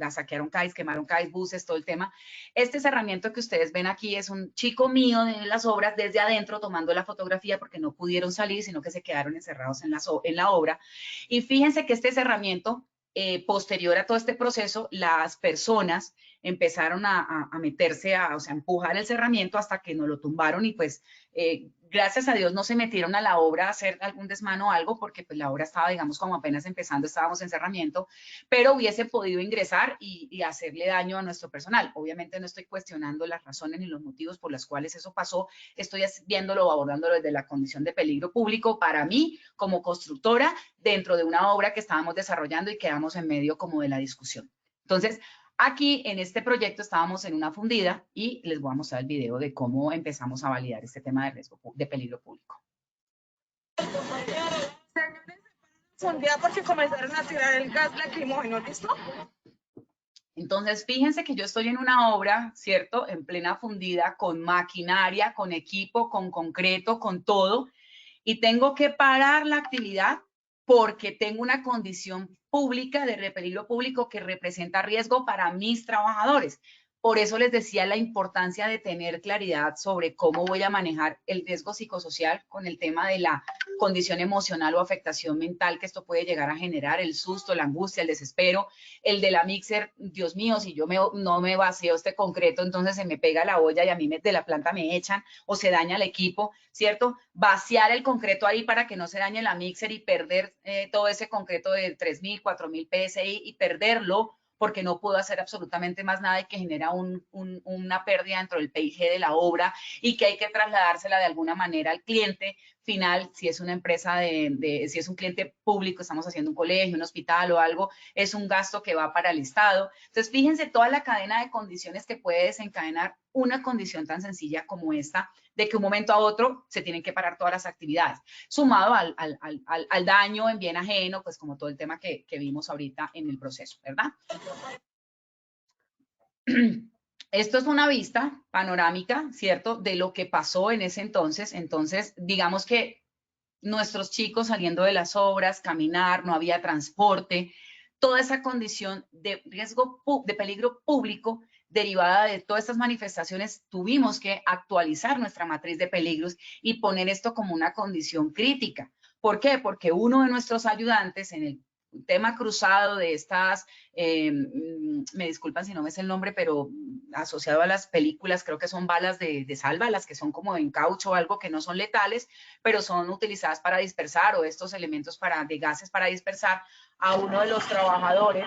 saquearon CAIs, quemaron CAIs, buses, todo el tema. Este cerramiento que ustedes ven aquí es un chico mío de las obras desde adentro tomando la fotografía porque no pudieron salir, sino que se quedaron encerrados en la obra. Y fíjense que este cerramiento, posterior a todo este proceso, las personas empezaron a meterse, o sea, a empujar el cerramiento hasta que nos lo tumbaron y pues gracias a Dios no se metieron a la obra a hacer algún desmano o algo porque pues la obra estaba, digamos, como apenas empezando, estábamos en cerramiento, pero hubiese podido ingresar y hacerle daño a nuestro personal. Obviamente no estoy cuestionando las razones ni los motivos por los cuales eso pasó, estoy viéndolo, abordándolo desde la condición de peligro público para mí como constructora dentro de una obra que estábamos desarrollando y quedamos en medio como de la discusión. Entonces, aquí en este proyecto estábamos en una fundida y les voy a mostrar el video de cómo empezamos a validar este tema de riesgo de peligro público. Fundida porque comenzaron a tirar el gas lacrimógeno, ¿listo? Entonces, fíjense que yo estoy en una obra, ¿cierto? En plena fundida, con maquinaria, con equipo, con concreto, con todo, y tengo que parar la actividad porque tengo una condición pública de peligro público que representa riesgo para mis trabajadores. Por eso les decía la importancia de tener claridad sobre cómo voy a manejar el riesgo psicosocial con el tema de la condición emocional o afectación mental que esto puede llegar a generar, el susto, la angustia, el desespero, el de la mixer, Dios mío, si yo no me vacío este concreto, entonces se me pega la olla y a mí de la planta me echan o se daña el equipo, ¿cierto? Vaciar el concreto ahí para que no se dañe la mixer y perder todo ese concreto de 3.000, 4.000 PSI y perderlo porque no puedo hacer absolutamente más nada y que genera una pérdida dentro del PIG de la obra y que hay que trasladársela de alguna manera al cliente final, si es una empresa si es un cliente público, estamos haciendo un colegio, un hospital o algo, es un gasto que va para el Estado. Entonces, fíjense toda la cadena de condiciones que puede desencadenar una condición tan sencilla como esta, de que un momento a otro se tienen que parar todas las actividades, sumado al daño en bien ajeno, pues como todo el tema que vimos ahorita en el proceso, ¿verdad? Esto es una vista panorámica, ¿cierto? De lo que pasó en ese entonces. Entonces, digamos que nuestros chicos saliendo de las obras, caminar, no había transporte, toda esa condición de riesgo, de peligro público derivada de todas estas manifestaciones, tuvimos que actualizar nuestra matriz de peligros y poner esto como una condición crítica. ¿Por qué? Porque uno de nuestros ayudantes en el tema cruzado de estas, me disculpan si no me sé el nombre, pero asociado a las películas, creo que son balas de salva, las que son como en caucho o algo que no son letales, pero son utilizadas para dispersar o estos elementos de gases para dispersar a uno de los trabajadores.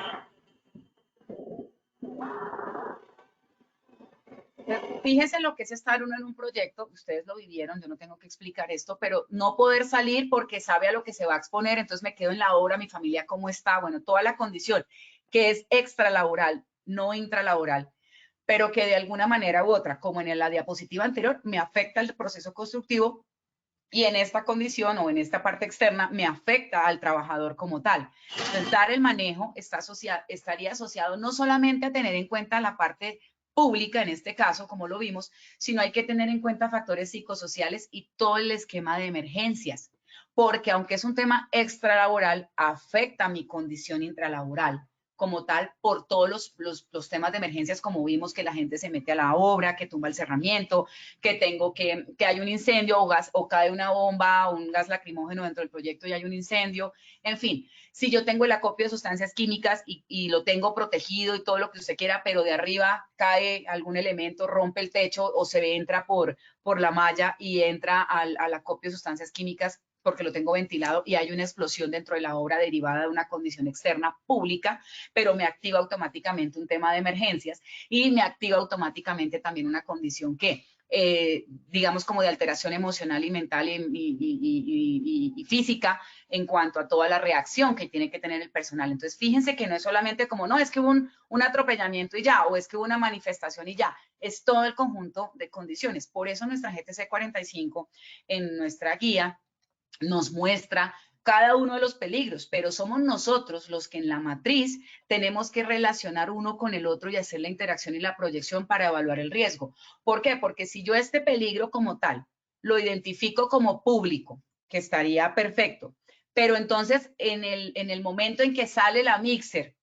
Fíjense lo que es estar uno en un proyecto, ustedes lo vivieron, yo no tengo que explicar esto, pero no poder salir porque sabe a lo que se va a exponer, entonces me quedo en la obra, mi familia cómo está, bueno, toda la condición que es extralaboral, no intralaboral, pero que de alguna manera u otra, como en la diapositiva anterior, me afecta el proceso constructivo y en esta condición o en esta parte externa me afecta al trabajador como tal. Entonces, dar el manejo estaría asociado no solamente a tener en cuenta la parte pública, en este caso, como lo vimos, sino hay que tener en cuenta factores psicosociales y todo el esquema de emergencias, porque aunque es un tema extralaboral, afecta a mi condición intralaboral como tal por todos los temas de emergencias, como vimos que la gente se mete a la obra, que tumba el cerramiento, que hay un incendio o cae una bomba o un gas lacrimógeno dentro del proyecto y hay un incendio. En fin, si yo tengo el acopio de sustancias químicas y lo tengo protegido y todo lo que usted quiera, pero de arriba cae algún elemento, rompe el techo o se entra por la malla y entra al acopio de sustancias químicas, porque lo tengo ventilado y hay una explosión dentro de la obra derivada de una condición externa pública, pero me activa automáticamente un tema de emergencias y me activa automáticamente también una condición que digamos, como de alteración emocional y mental y física en cuanto a toda la reacción que tiene que tener el personal. Entonces, fíjense que no es solamente como, no, es que hubo un atropellamiento y ya, o es que hubo una manifestación y ya, es todo el conjunto de condiciones. Por eso nuestra GTC 45 en nuestra guía nos muestra cada uno de los peligros, pero somos nosotros los que en la matriz tenemos que relacionar uno con el otro y hacer la interacción y la proyección para evaluar el riesgo. ¿Por qué? Porque si yo este peligro como tal lo identifico como público, que estaría perfecto, pero entonces en el momento en que sale la mixer,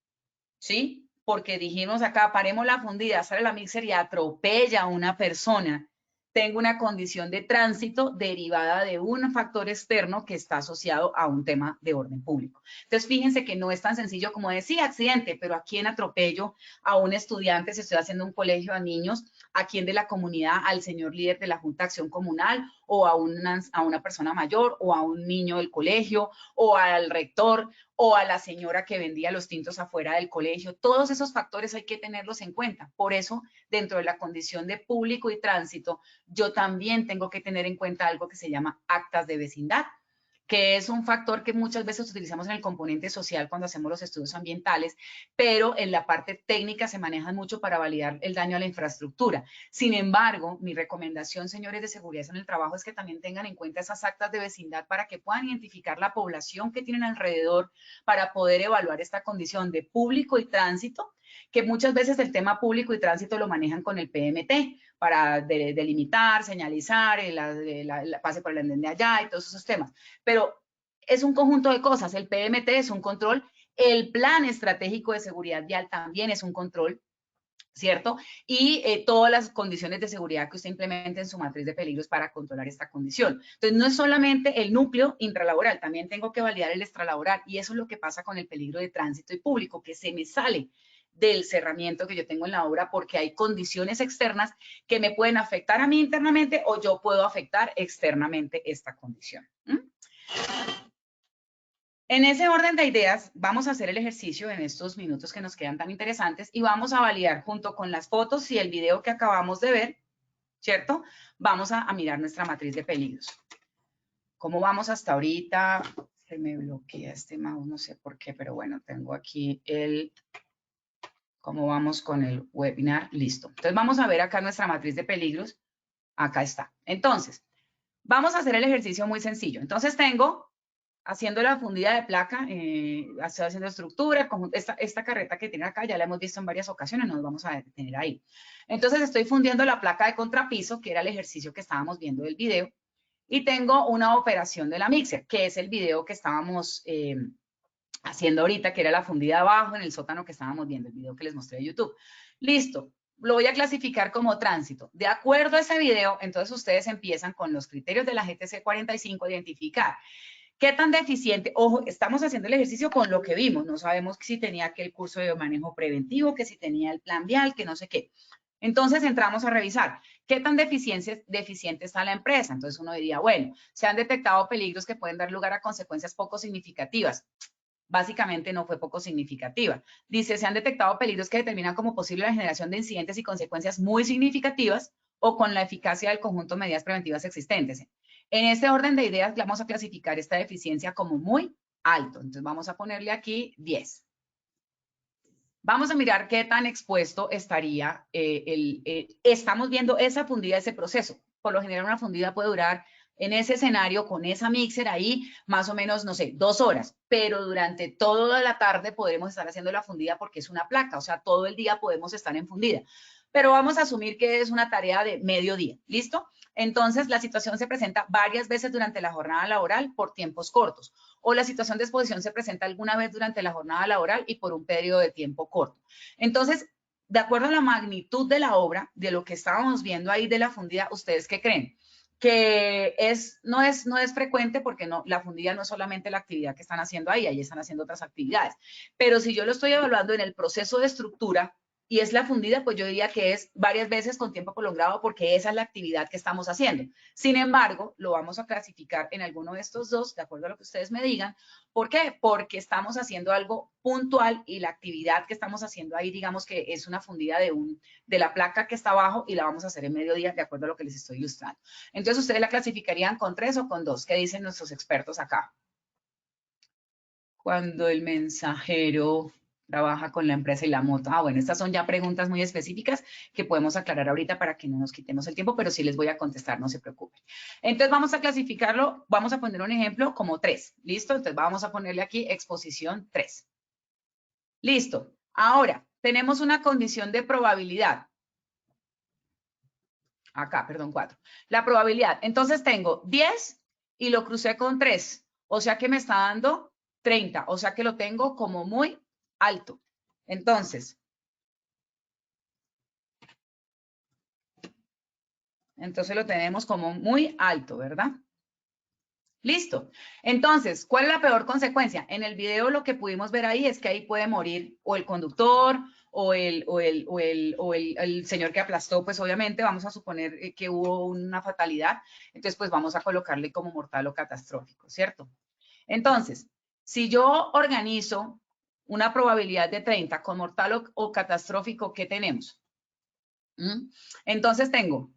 ¿sí? Porque dijimos acá, paremos la fundida, sale la mixer y atropella a una persona, tengo una condición de tránsito derivada de un factor externo que está asociado a un tema de orden público. Entonces, fíjense que no es tan sencillo como decir accidente, pero ¿a quién atropello? A un estudiante, si estoy haciendo un colegio a niños, ¿a quién de la comunidad? Al señor líder de la Junta de Acción Comunal, o a una persona mayor, o a un niño del colegio, o al rector, o a la señora que vendía los tintos afuera del colegio. Todos esos factores hay que tenerlos en cuenta. Por eso, dentro de la condición de público y tránsito, yo también tengo que tener en cuenta algo que se llama actas de vecindad, que es un factor que muchas veces utilizamos en el componente social cuando hacemos los estudios ambientales, pero en la parte técnica se manejan mucho para validar el daño a la infraestructura. Sin embargo, mi recomendación, señores de seguridad en el trabajo, es que también tengan en cuenta esas actas de vecindad para que puedan identificar la población que tienen alrededor para poder evaluar esta condición de público y tránsito, que muchas veces el tema público y tránsito lo manejan con el PMT para delimitar, señalizar, el pase por el andén de allá y todos esos temas. Pero es un conjunto de cosas. El PMT es un control, el plan estratégico de seguridad vial también es un control, ¿cierto? Y todas las condiciones de seguridad que usted implemente en su matriz de peligros para controlar esta condición. Entonces, no es solamente el núcleo intralaboral, también tengo que validar el extralaboral, y eso es lo que pasa con el peligro de tránsito y público, que se me sale del cerramiento que yo tengo en la obra porque hay condiciones externas que me pueden afectar a mí internamente o yo puedo afectar externamente esta condición. En ese orden de ideas, vamos a hacer el ejercicio en estos minutos que nos quedan tan interesantes y vamos a validar junto con las fotos y el video que acabamos de ver, ¿cierto? Vamos a mirar nuestra matriz de peligros. ¿Cómo vamos hasta ahorita? Se me bloquea este mouse, no sé por qué, pero bueno, tengo aquí ¿cómo vamos con el webinar? Listo. Entonces, vamos a ver acá nuestra matriz de peligros. Acá está. Entonces, vamos a hacer el ejercicio muy sencillo. Entonces, tengo, haciendo la fundida de placa, estoy haciendo estructura, esta carreta que tiene acá, ya la hemos visto en varias ocasiones, nos vamos a detener ahí. Entonces, estoy fundiendo la placa de contrapiso, que era el ejercicio que estábamos viendo del video, y tengo una operación de la mixer, que es el video que estábamos haciendo ahorita, que era la fundida abajo en el sótano que estábamos viendo, el video que les mostré de YouTube. Listo, lo voy a clasificar como tránsito. De acuerdo a ese video, entonces ustedes empiezan con los criterios de la GTC 45 a identificar qué tan deficiente, ojo, estamos haciendo el ejercicio con lo que vimos, no sabemos si tenía aquel curso de manejo preventivo, que si tenía el plan vial, que no sé qué. Entonces entramos a revisar qué tan deficiente está la empresa. Entonces uno diría, bueno, se han detectado peligros que pueden dar lugar a consecuencias poco significativas. Básicamente no fue poco significativa. Dice, se han detectado peligros que determinan como posible la generación de incidentes y consecuencias muy significativas o con la eficacia del conjunto de medidas preventivas existentes. En este orden de ideas vamos a clasificar esta deficiencia como muy alto. Entonces vamos a ponerle aquí 10. Vamos a mirar qué tan expuesto estaría, estamos viendo esa fundida, ese proceso. Por lo general una fundida puede durar en ese escenario con esa mixer ahí más o menos, no sé, 2 horas, pero durante toda la tarde podremos estar haciendo la fundida porque es una placa, o sea, todo el día podemos estar en fundida. Pero vamos a asumir que es una tarea de mediodía, ¿listo? Entonces, la situación se presenta varias veces durante la jornada laboral por tiempos cortos, o la situación de exposición se presenta alguna vez durante la jornada laboral y por un periodo de tiempo corto. Entonces, de acuerdo a la magnitud de la obra, de lo que estábamos viendo ahí de la fundida, ¿ustedes qué creen? Que no es frecuente porque la fundida no es solamente la actividad que están haciendo ahí están haciendo otras actividades. Pero si yo lo estoy evaluando en el proceso de estructura, y es la fundida, pues yo diría que es varias veces con tiempo prolongado porque esa es la actividad que estamos haciendo. Sin embargo, lo vamos a clasificar en alguno de estos dos, de acuerdo a lo que ustedes me digan. ¿Por qué? Porque estamos haciendo algo puntual y la actividad que estamos haciendo ahí, digamos que es una fundida de la placa que está abajo y la vamos a hacer en mediodía, de acuerdo a lo que les estoy ilustrando. Entonces, ustedes la clasificarían con 3 o con 2. ¿Qué dicen nuestros expertos acá? Cuando el mensajero trabaja con la empresa y la moto. Ah, bueno, estas son ya preguntas muy específicas que podemos aclarar ahorita para que no nos quitemos el tiempo, pero sí les voy a contestar, no se preocupen. Entonces vamos a clasificarlo, vamos a poner un ejemplo como 3, ¿listo? Entonces vamos a ponerle aquí exposición 3. Listo. Ahora, tenemos una condición de probabilidad. Acá, perdón, 4. La probabilidad. Entonces tengo 10 y lo crucé con 3. O sea que me está dando 30. O sea que lo tengo como muy alto. Entonces lo tenemos como muy alto, ¿verdad? Listo. Entonces, ¿cuál es la peor consecuencia? En el video lo que pudimos ver ahí es que ahí puede morir o el conductor o el señor que aplastó, pues obviamente vamos a suponer que hubo una fatalidad. Entonces, pues vamos a colocarle como mortal o catastrófico, ¿cierto? Entonces, si yo organizo una probabilidad de 30 con mortal o catastrófico, ¿qué tenemos? Entonces tengo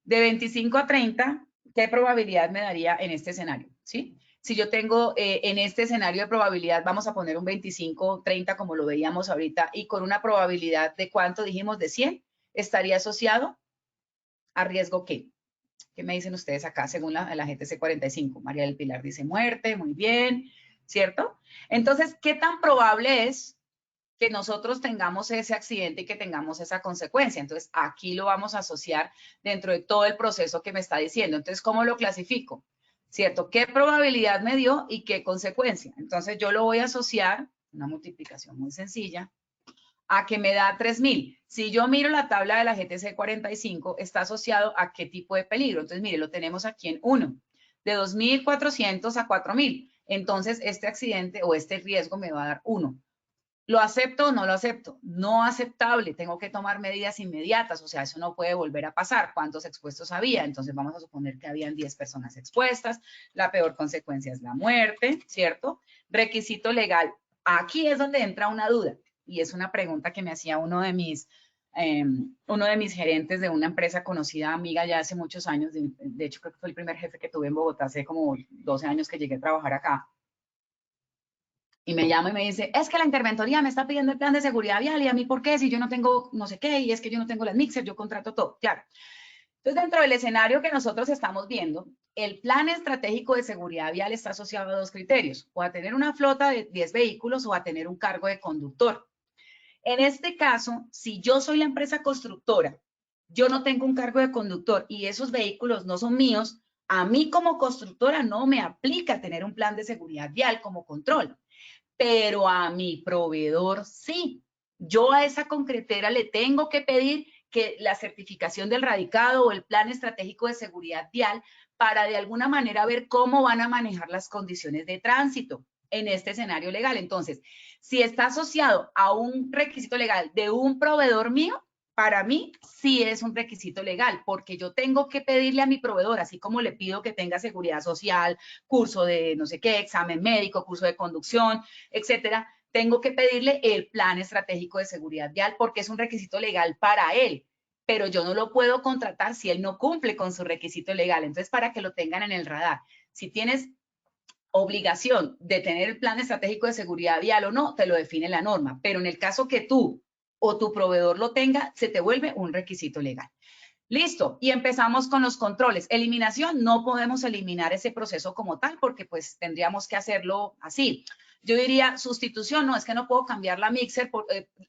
de 25 a 30, ¿qué probabilidad me daría en este escenario? ¿Sí? Si yo tengo en este escenario de probabilidad, vamos a poner un 25, 30 como lo veíamos ahorita, y con una probabilidad de ¿cuánto dijimos? De 100, estaría asociado a riesgo ¿qué? ¿Qué me dicen ustedes acá según la GTC 45? María del Pilar dice muerte, muy bien, ¿cierto? Entonces, ¿qué tan probable es que nosotros tengamos ese accidente y que tengamos esa consecuencia? Entonces, aquí lo vamos a asociar dentro de todo el proceso que me está diciendo. Entonces, ¿cómo lo clasifico? ¿Cierto? ¿Qué probabilidad me dio y qué consecuencia? Entonces, yo lo voy a asociar, una multiplicación muy sencilla, a que me da 3.000. Si yo miro la tabla de la GTC 45, está asociado a qué tipo de peligro. Entonces, mire, lo tenemos aquí en 1, de 2.400 a 4.000. Entonces, este accidente o este riesgo me va a dar 1. ¿Lo acepto o no lo acepto? No aceptable, tengo que tomar medidas inmediatas, o sea, eso no puede volver a pasar. ¿Cuántos expuestos había? Entonces vamos a suponer que habían 10 personas expuestas, la peor consecuencia es la muerte, ¿cierto? Requisito legal, aquí es donde entra una duda, y es una pregunta que me hacía uno de mis gerentes de una empresa conocida, amiga ya hace muchos años, de hecho creo que fue el primer jefe que tuve en Bogotá hace como 12 años que llegué a trabajar acá. Y me llama y me dice, es que la interventoría me está pidiendo el plan de seguridad vial y a mí, ¿por qué? Si yo no tengo no sé qué y es que yo no tengo las mixer, yo contrato todo. Claro. Entonces, dentro del escenario que nosotros estamos viendo, el plan estratégico de seguridad vial está asociado a 2 criterios, o a tener una flota de 10 vehículos o a tener un cargo de conductor. En este caso, si yo soy la empresa constructora, yo no tengo un cargo de conductor y esos vehículos no son míos, a mí como constructora no me aplica tener un plan de seguridad vial como control. Pero a mi proveedor sí. Yo a esa concretera le tengo que pedir que la certificación del radicado o el plan estratégico de seguridad vial para de alguna manera ver cómo van a manejar las condiciones de tránsito en este escenario legal. Entonces, si está asociado a un requisito legal de un proveedor mío, para mí sí es un requisito legal, porque yo tengo que pedirle a mi proveedor, así como le pido que tenga seguridad social, curso de no sé qué, examen médico, curso de conducción, etcétera, tengo que pedirle el plan estratégico de seguridad vial porque es un requisito legal para él, pero yo no lo puedo contratar si él no cumple con su requisito legal. Entonces, para que lo tengan en el radar, si tienes obligación de tener el plan estratégico de seguridad vial o no, te lo define la norma, pero en el caso que tú o tu proveedor lo tenga, se te vuelve un requisito legal. Listo, y empezamos con los controles. Eliminación, no podemos eliminar ese proceso como tal porque pues tendríamos que hacerlo así. Yo diría sustitución, no, es que no puedo cambiar la mixer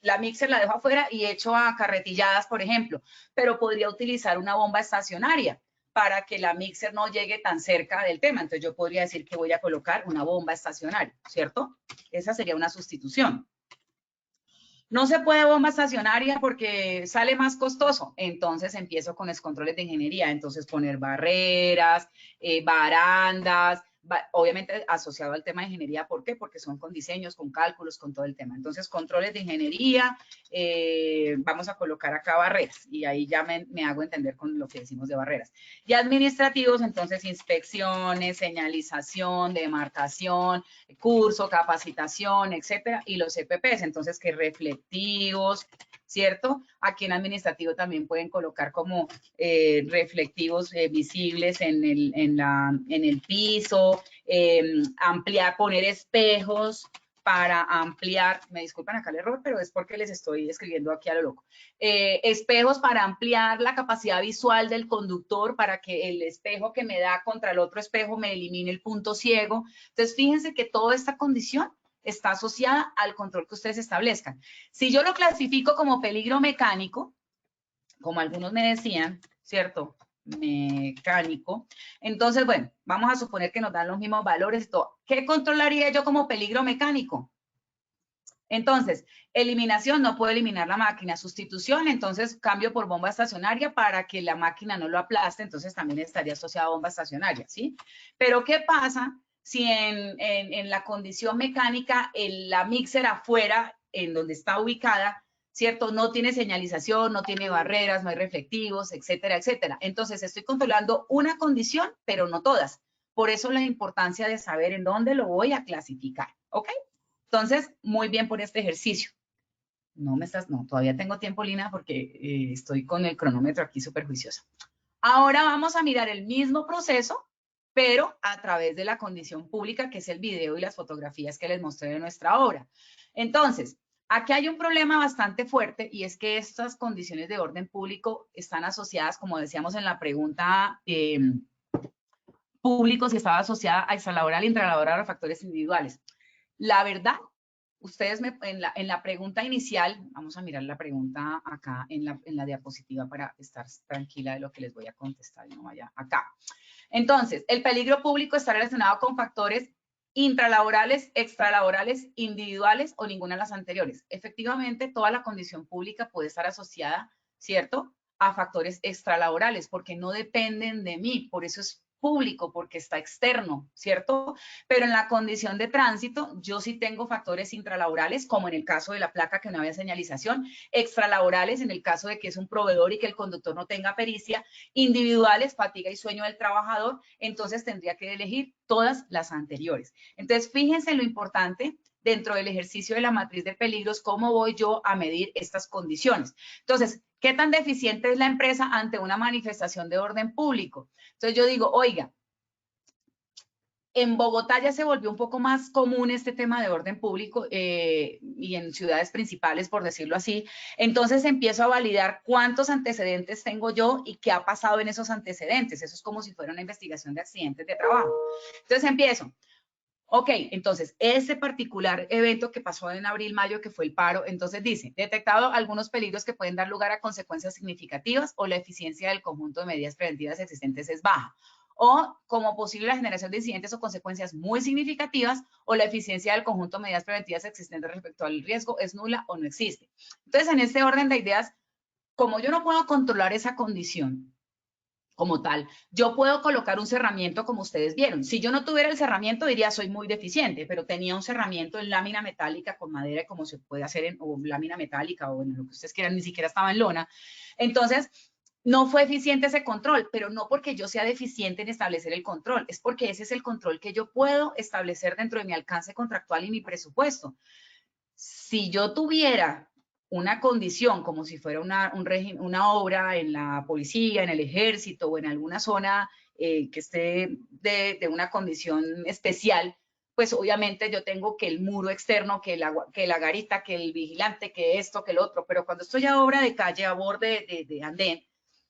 la dejo afuera y echo a carretilladas, por ejemplo, pero podría utilizar una bomba estacionaria para que la mixer no llegue tan cerca del tema. Entonces yo podría decir que voy a colocar una bomba estacionaria, ¿cierto? Esa sería una sustitución. No se puede bomba estacionaria porque sale más costoso. Entonces empiezo con los controles de ingeniería. Entonces poner barreras, barandas, obviamente asociado al tema de ingeniería. ¿Por qué? Porque son con diseños, con cálculos, con todo el tema. Entonces, controles de ingeniería, vamos a colocar acá barreras y ahí ya me hago entender con lo que decimos de barreras. Y administrativos, entonces, inspecciones, señalización, demarcación, curso, capacitación, etcétera, y los EPPs, entonces, que reflectivos, ¿cierto? Aquí en administrativo también pueden colocar como reflectivos visibles en el piso, ampliar, poner espejos para ampliar, me disculpan acá el error, pero es porque les estoy escribiendo aquí a lo loco. Espejos para ampliar la capacidad visual del conductor, para que el espejo que me da contra el otro espejo me elimine el punto ciego. Entonces, fíjense que toda esta condición está asociada al control que ustedes establezcan. Si yo lo clasifico como peligro mecánico, como algunos me decían, ¿cierto? Mecánico. Entonces, bueno, vamos a suponer que nos dan los mismos valores y todo. ¿Qué controlaría yo como peligro mecánico? Entonces, eliminación, no puedo eliminar la máquina. Sustitución, entonces cambio por bomba estacionaria para que la máquina no lo aplaste, entonces también estaría asociada a bomba estacionaria, ¿sí? Pero, ¿qué pasa si en la condición mecánica la mixer afuera, en donde está ubicada, ¿cierto? No tiene señalización, no tiene barreras, no hay reflectivos, etcétera, etcétera. Entonces, estoy controlando una condición, pero no todas. Por eso la importancia de saber en dónde lo voy a clasificar, ¿ok? Entonces, muy bien por este ejercicio. No, todavía tengo tiempo, Lina, porque estoy con el cronómetro aquí súper juiciosa. Ahora vamos a mirar el mismo proceso, pero a través de la condición pública, que es el video y las fotografías que les mostré de nuestra obra. Entonces, aquí hay un problema bastante fuerte, y es que estas condiciones de orden público están asociadas, como decíamos en la pregunta, público, si estaba asociada a extralaboral, intralaboral o factores individuales. La verdad, ustedes en la pregunta inicial, vamos a mirar la pregunta acá en la diapositiva para estar tranquila de lo que les voy a contestar, no vaya acá. Entonces, el peligro público está relacionado con factores intralaborales, extralaborales, individuales o ninguna de las anteriores. Efectivamente, toda la condición pública puede estar asociada, ¿cierto?, a factores extralaborales, porque no dependen de mí, por eso es público, porque está externo, ¿cierto? Pero en la condición de tránsito, yo sí tengo factores intralaborales, como en el caso de la placa que no había señalización, extralaborales en el caso de que es un proveedor y que el conductor no tenga pericia, individuales, fatiga y sueño del trabajador, entonces tendría que elegir todas las anteriores. Entonces, fíjense lo importante dentro del ejercicio de la matriz de peligros, cómo voy yo a medir estas condiciones. Entonces, ¿qué tan deficiente es la empresa ante una manifestación de orden público? Entonces yo digo, oiga, en Bogotá ya se volvió un poco más común este tema de orden público y en ciudades principales, por decirlo así. Entonces empiezo a validar cuántos antecedentes tengo yo y qué ha pasado en esos antecedentes. Eso es como si fuera una investigación de accidentes de trabajo. Entonces empiezo. Ok, entonces, ese particular evento que pasó en abril-mayo, que fue el paro, entonces dice, detectado algunos peligros que pueden dar lugar a consecuencias significativas o la eficiencia del conjunto de medidas preventivas existentes es baja. O como posible la generación de incidentes o consecuencias muy significativas o la eficiencia del conjunto de medidas preventivas existentes respecto al riesgo es nula o no existe. Entonces, en este orden de ideas, como yo no puedo controlar esa condición como tal, yo puedo colocar un cerramiento como ustedes vieron. Si yo no tuviera el cerramiento, diría soy muy deficiente, pero tenía un cerramiento en lámina metálica con madera, como se puede hacer en lámina metálica o en lo que ustedes quieran, ni siquiera estaba en lona. Entonces, no fue eficiente ese control, pero no porque yo sea deficiente en establecer el control, es porque ese es el control que yo puedo establecer dentro de mi alcance contractual y mi presupuesto. Si yo tuviera una condición como si fuera una obra en la policía, en el ejército o en alguna zona que esté de una condición especial, pues obviamente yo tengo que el muro externo, que la garita, que el vigilante, que esto, que el otro, pero cuando estoy a obra de calle, a borde de andén,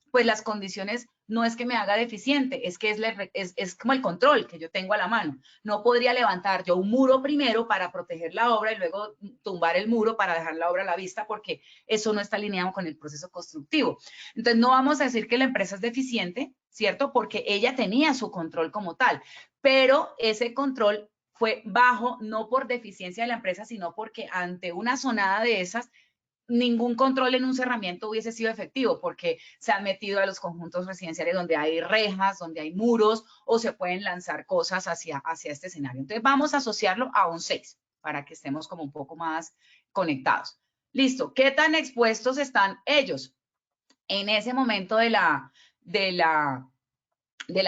pues las condiciones no es que me haga deficiente, es que es como el control que yo tengo a la mano. No podría levantar yo un muro primero para proteger la obra y luego tumbar el muro para dejar la obra a la vista, porque eso no está alineado con el proceso constructivo. Entonces, no vamos a decir que la empresa es deficiente, ¿cierto? Porque ella tenía su control como tal, pero ese control fue bajo, no por deficiencia de la empresa, sino porque ante una zonada de esas, ningún control en un cerramiento hubiese sido efectivo porque se han metido a los conjuntos residenciales donde hay rejas, donde hay muros o se pueden lanzar cosas hacia este escenario. Entonces vamos a asociarlo a un 6 para que estemos como un poco más conectados. Listo. ¿Qué tan expuestos están ellos en ese momento de la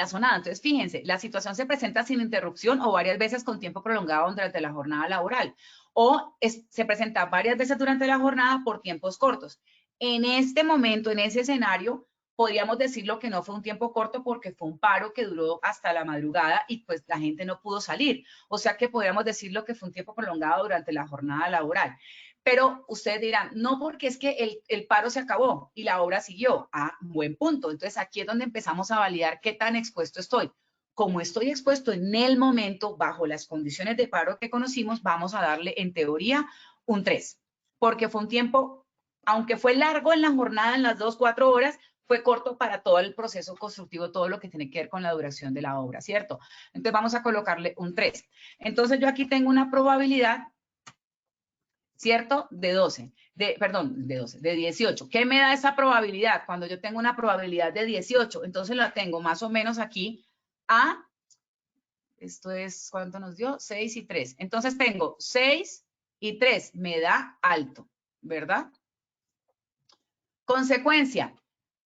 zonada? Entonces, fíjense, la situación se presenta sin interrupción o varias veces con tiempo prolongado durante la jornada laboral. O se presenta varias veces durante la jornada por tiempos cortos. En este momento, en ese escenario, podríamos decirlo que no fue un tiempo corto porque fue un paro que duró hasta la madrugada y pues la gente no pudo salir. O sea que podríamos decirlo que fue un tiempo prolongado durante la jornada laboral. Pero ustedes dirán, no, porque es que el paro se acabó y la obra siguió. Ah, buen punto. Entonces aquí es donde empezamos a validar qué tan expuesto estoy. Como estoy expuesto en el momento, bajo las condiciones de paro que conocimos, vamos a darle en teoría un 3. Porque fue un tiempo, aunque fue largo en la jornada, en las 2-4 horas, fue corto para todo el proceso constructivo, todo lo que tiene que ver con la duración de la obra, ¿cierto? Entonces vamos a colocarle un 3. Entonces yo aquí tengo una probabilidad, ¿cierto? De 18. ¿Qué me da esa probabilidad? Cuando yo tengo una probabilidad de 18, entonces la tengo más o menos aquí a, esto es, ¿cuánto nos dio? 6 y 3. Entonces tengo 6 y 3, me da alto, ¿verdad? Consecuencia,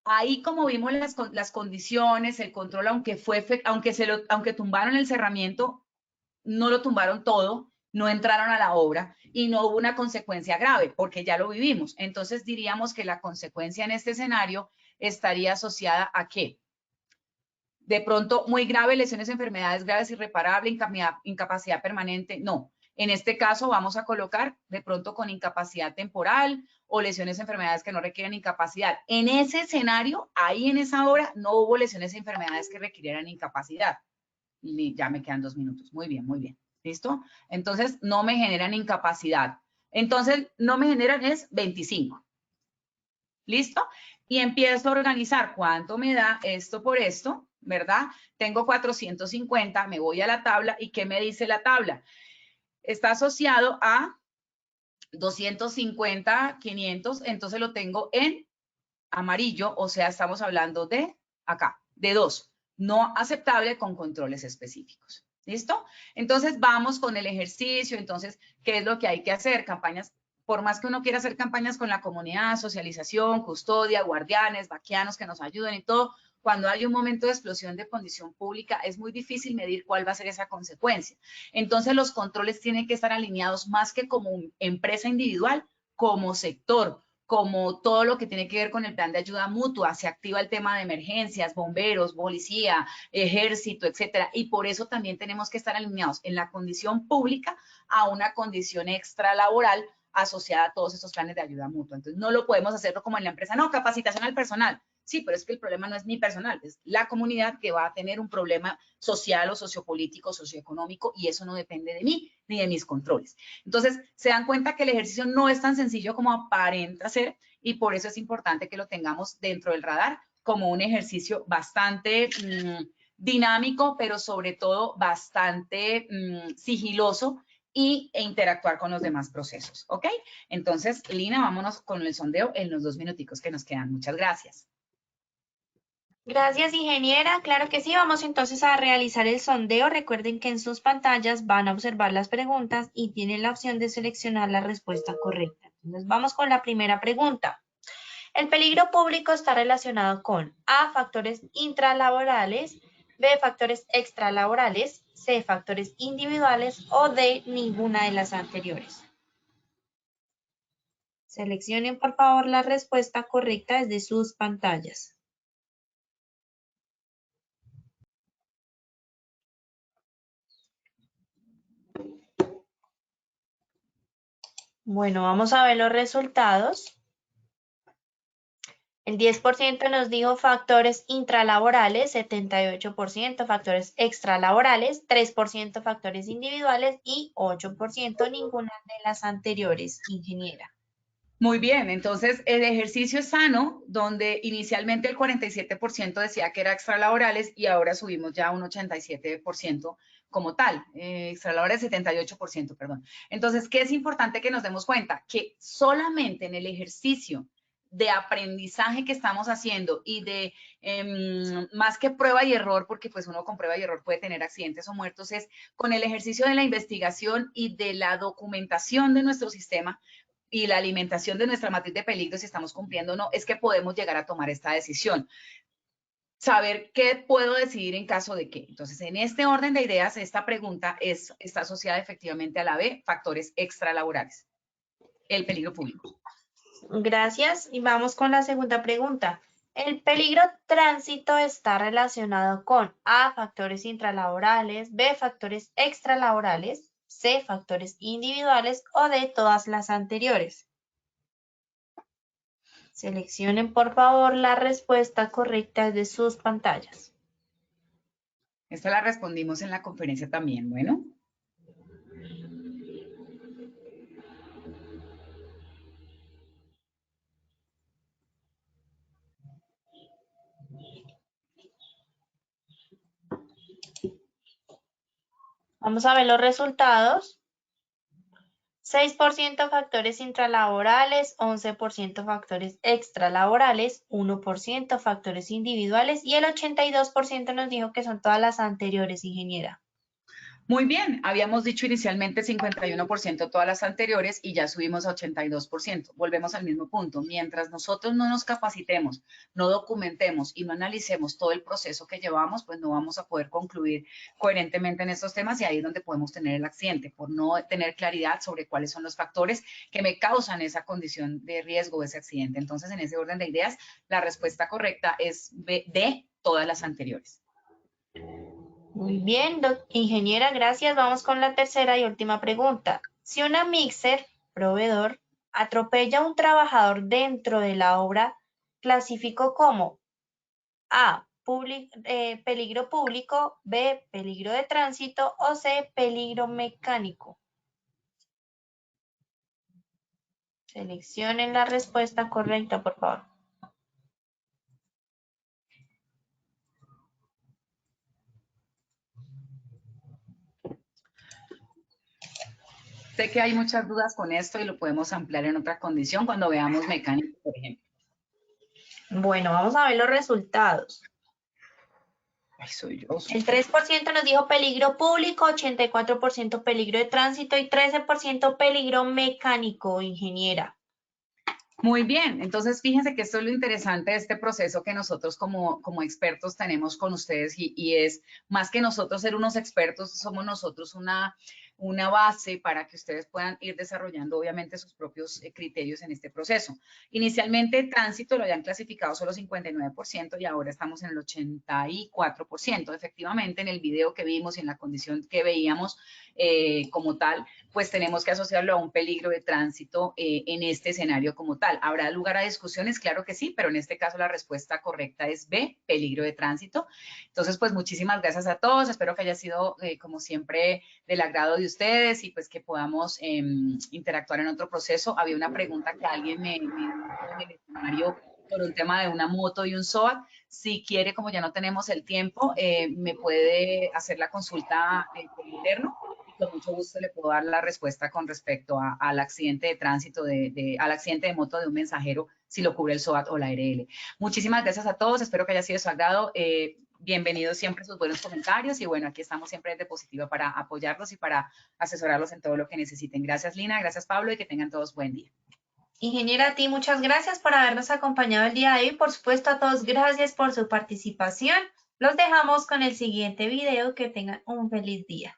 ahí como vimos las condiciones, el control, aunque tumbaron el cerramiento, no lo tumbaron todo, no entraron a la obra y no hubo una consecuencia grave porque ya lo vivimos. Entonces diríamos que la consecuencia en este escenario estaría asociada a ¿qué? De pronto muy grave, lesiones, enfermedades graves, irreparable, incapacidad permanente, no. En este caso vamos a colocar de pronto con incapacidad temporal o lesiones, enfermedades que no requieren incapacidad. En ese escenario, ahí en esa obra, no hubo lesiones, enfermedades que requirieran incapacidad. Y ya me quedan 2 minutos. Muy bien, muy bien. ¿Listo? Entonces, no me generan incapacidad. Entonces, no me generan es 25. ¿Listo? Y empiezo a organizar cuánto me da esto por esto, ¿verdad? Tengo 450, me voy a la tabla. ¿Y qué me dice la tabla? Está asociado a 250, 500, entonces lo tengo en amarillo, o sea, estamos hablando de acá, de 2. No aceptable con controles específicos. ¿Listo? Entonces vamos con el ejercicio. Entonces, ¿qué es lo que hay que hacer? Campañas, por más que uno quiera hacer campañas con la comunidad, socialización, custodia, guardianes, vaquianos que nos ayuden y todo, cuando hay un momento de explosión de condición pública, es muy difícil medir cuál va a ser esa consecuencia. Entonces, los controles tienen que estar alineados más que como empresa individual, como sector, como todo lo que tiene que ver con el plan de ayuda mutua, se activa el tema de emergencias, bomberos, policía, ejército, etcétera. Y por eso también tenemos que estar alineados en la condición pública a una condición extralaboral asociada a todos estos planes de ayuda mutua. Entonces, no lo podemos hacerlo como en la empresa, no, capacitación al personal. Sí, pero es que el problema no es mi personal, es la comunidad que va a tener un problema social o sociopolítico, socioeconómico, y eso no depende de mí ni de mis controles. Entonces, se dan cuenta que el ejercicio no es tan sencillo como aparenta ser y por eso es importante que lo tengamos dentro del radar como un ejercicio bastante dinámico, pero sobre todo bastante sigiloso e interactuar con los demás procesos, ¿ok? Entonces, Lina, vámonos con el sondeo en los 2 minuticos que nos quedan. Muchas gracias. Gracias, ingeniera. Claro que sí, vamos entonces a realizar el sondeo. Recuerden que en sus pantallas van a observar las preguntas y tienen la opción de seleccionar la respuesta correcta. Entonces, vamos con la primera pregunta. El peligro público está relacionado con A, factores intralaborales, B, factores extralaborales, C, factores individuales o D, ninguna de las anteriores. Seleccionen, por favor, la respuesta correcta desde sus pantallas. Bueno, vamos a ver los resultados. El 10% nos dijo factores intralaborales, 78% factores extralaborales, 3% factores individuales y 8% ninguna de las anteriores, ingeniera. Muy bien, entonces el ejercicio es sano, donde inicialmente el 47% decía que era extralaborales y ahora subimos ya a un 87% como tal, extralaborales 78%, perdón. Entonces, ¿qué es importante que nos demos cuenta? Que solamente en el ejercicio de aprendizaje que estamos haciendo y de más que prueba y error, porque pues uno con prueba y error puede tener accidentes o muertos, es con el ejercicio de la investigación y de la documentación de nuestro sistema y la alimentación de nuestra matriz de peligro, si estamos cumpliendo o no, es que podemos llegar a tomar esta decisión. Saber qué puedo decidir en caso de qué. Entonces, en este orden de ideas, esta pregunta está asociada efectivamente a la B, factores extralaborales, el peligro público. Gracias. Y vamos con la segunda pregunta. ¿El peligro tránsito está relacionado con A, factores intralaborales, B, factores extralaborales, C, factores individuales o D, todas las anteriores? Seleccionen, por favor, la respuesta correcta de sus pantallas. Esta la respondimos en la conferencia también, bueno. Vamos a ver los resultados. 6% factores intralaborales, 11% factores extralaborales, 1% factores individuales y el 82% nos dijo que son todas las anteriores, ingeniera. Muy bien, habíamos dicho inicialmente 51% todas las anteriores y ya subimos a 82%. Volvemos al mismo punto. Mientras nosotros no nos capacitemos, no documentemos y no analicemos todo el proceso que llevamos, pues no vamos a poder concluir coherentemente en estos temas y ahí es donde podemos tener el accidente, por no tener claridad sobre cuáles son los factores que me causan esa condición de riesgo de ese accidente. Entonces, en ese orden de ideas, la respuesta correcta es B, de todas las anteriores. Muy bien, ingeniera, gracias. Vamos con la tercera y última pregunta. Si una mixer, proveedor, atropella a un trabajador dentro de la obra, clasificó como A, peligro público, B, peligro de tránsito o C, peligro mecánico. Seleccionen la respuesta correcta, por favor. Sé que hay muchas dudas con esto y lo podemos ampliar en otra condición cuando veamos mecánico, por ejemplo. Bueno, vamos a ver los resultados. Ay, soy yo. El 3% nos dijo peligro público, 84% peligro de tránsito y 13% peligro mecánico, ingeniera. Muy bien, entonces fíjense que esto es lo interesante de este proceso que nosotros como expertos tenemos con ustedes y es más que nosotros ser unos expertos, somos nosotros una base para que ustedes puedan ir desarrollando obviamente sus propios criterios en este proceso. Inicialmente tránsito lo habían clasificado solo 59% y ahora estamos en el 84%. Efectivamente, en el video que vimos y en la condición que veíamos como tal, pues tenemos que asociarlo a un peligro de tránsito en este escenario como tal. ¿Habrá lugar a discusiones? Claro que sí, pero en este caso la respuesta correcta es B, peligro de tránsito. Entonces, pues muchísimas gracias a todos. Espero que haya sido, como siempre, del agrado de ustedes y pues que podamos interactuar en otro proceso. Había una pregunta que alguien me dijo en el escenario por un tema de una moto y un SOAT. Si quiere, como ya no tenemos el tiempo, me puede hacer la consulta por interno. Con mucho gusto le puedo dar la respuesta con respecto al accidente de tránsito, al accidente de moto de un mensajero, si lo cubre el SOAT o la ARL. Muchísimas gracias a todos, espero que haya sido de su agrado. Bienvenidos siempre sus buenos comentarios y bueno, aquí estamos siempre desde Positiva para apoyarlos y para asesorarlos en todo lo que necesiten. Gracias Lina, gracias Pablo y que tengan todos buen día. Ingeniera, a ti muchas gracias por habernos acompañado el día de hoy. Por supuesto, a todos gracias por su participación. Los dejamos con el siguiente video. Que tengan un feliz día.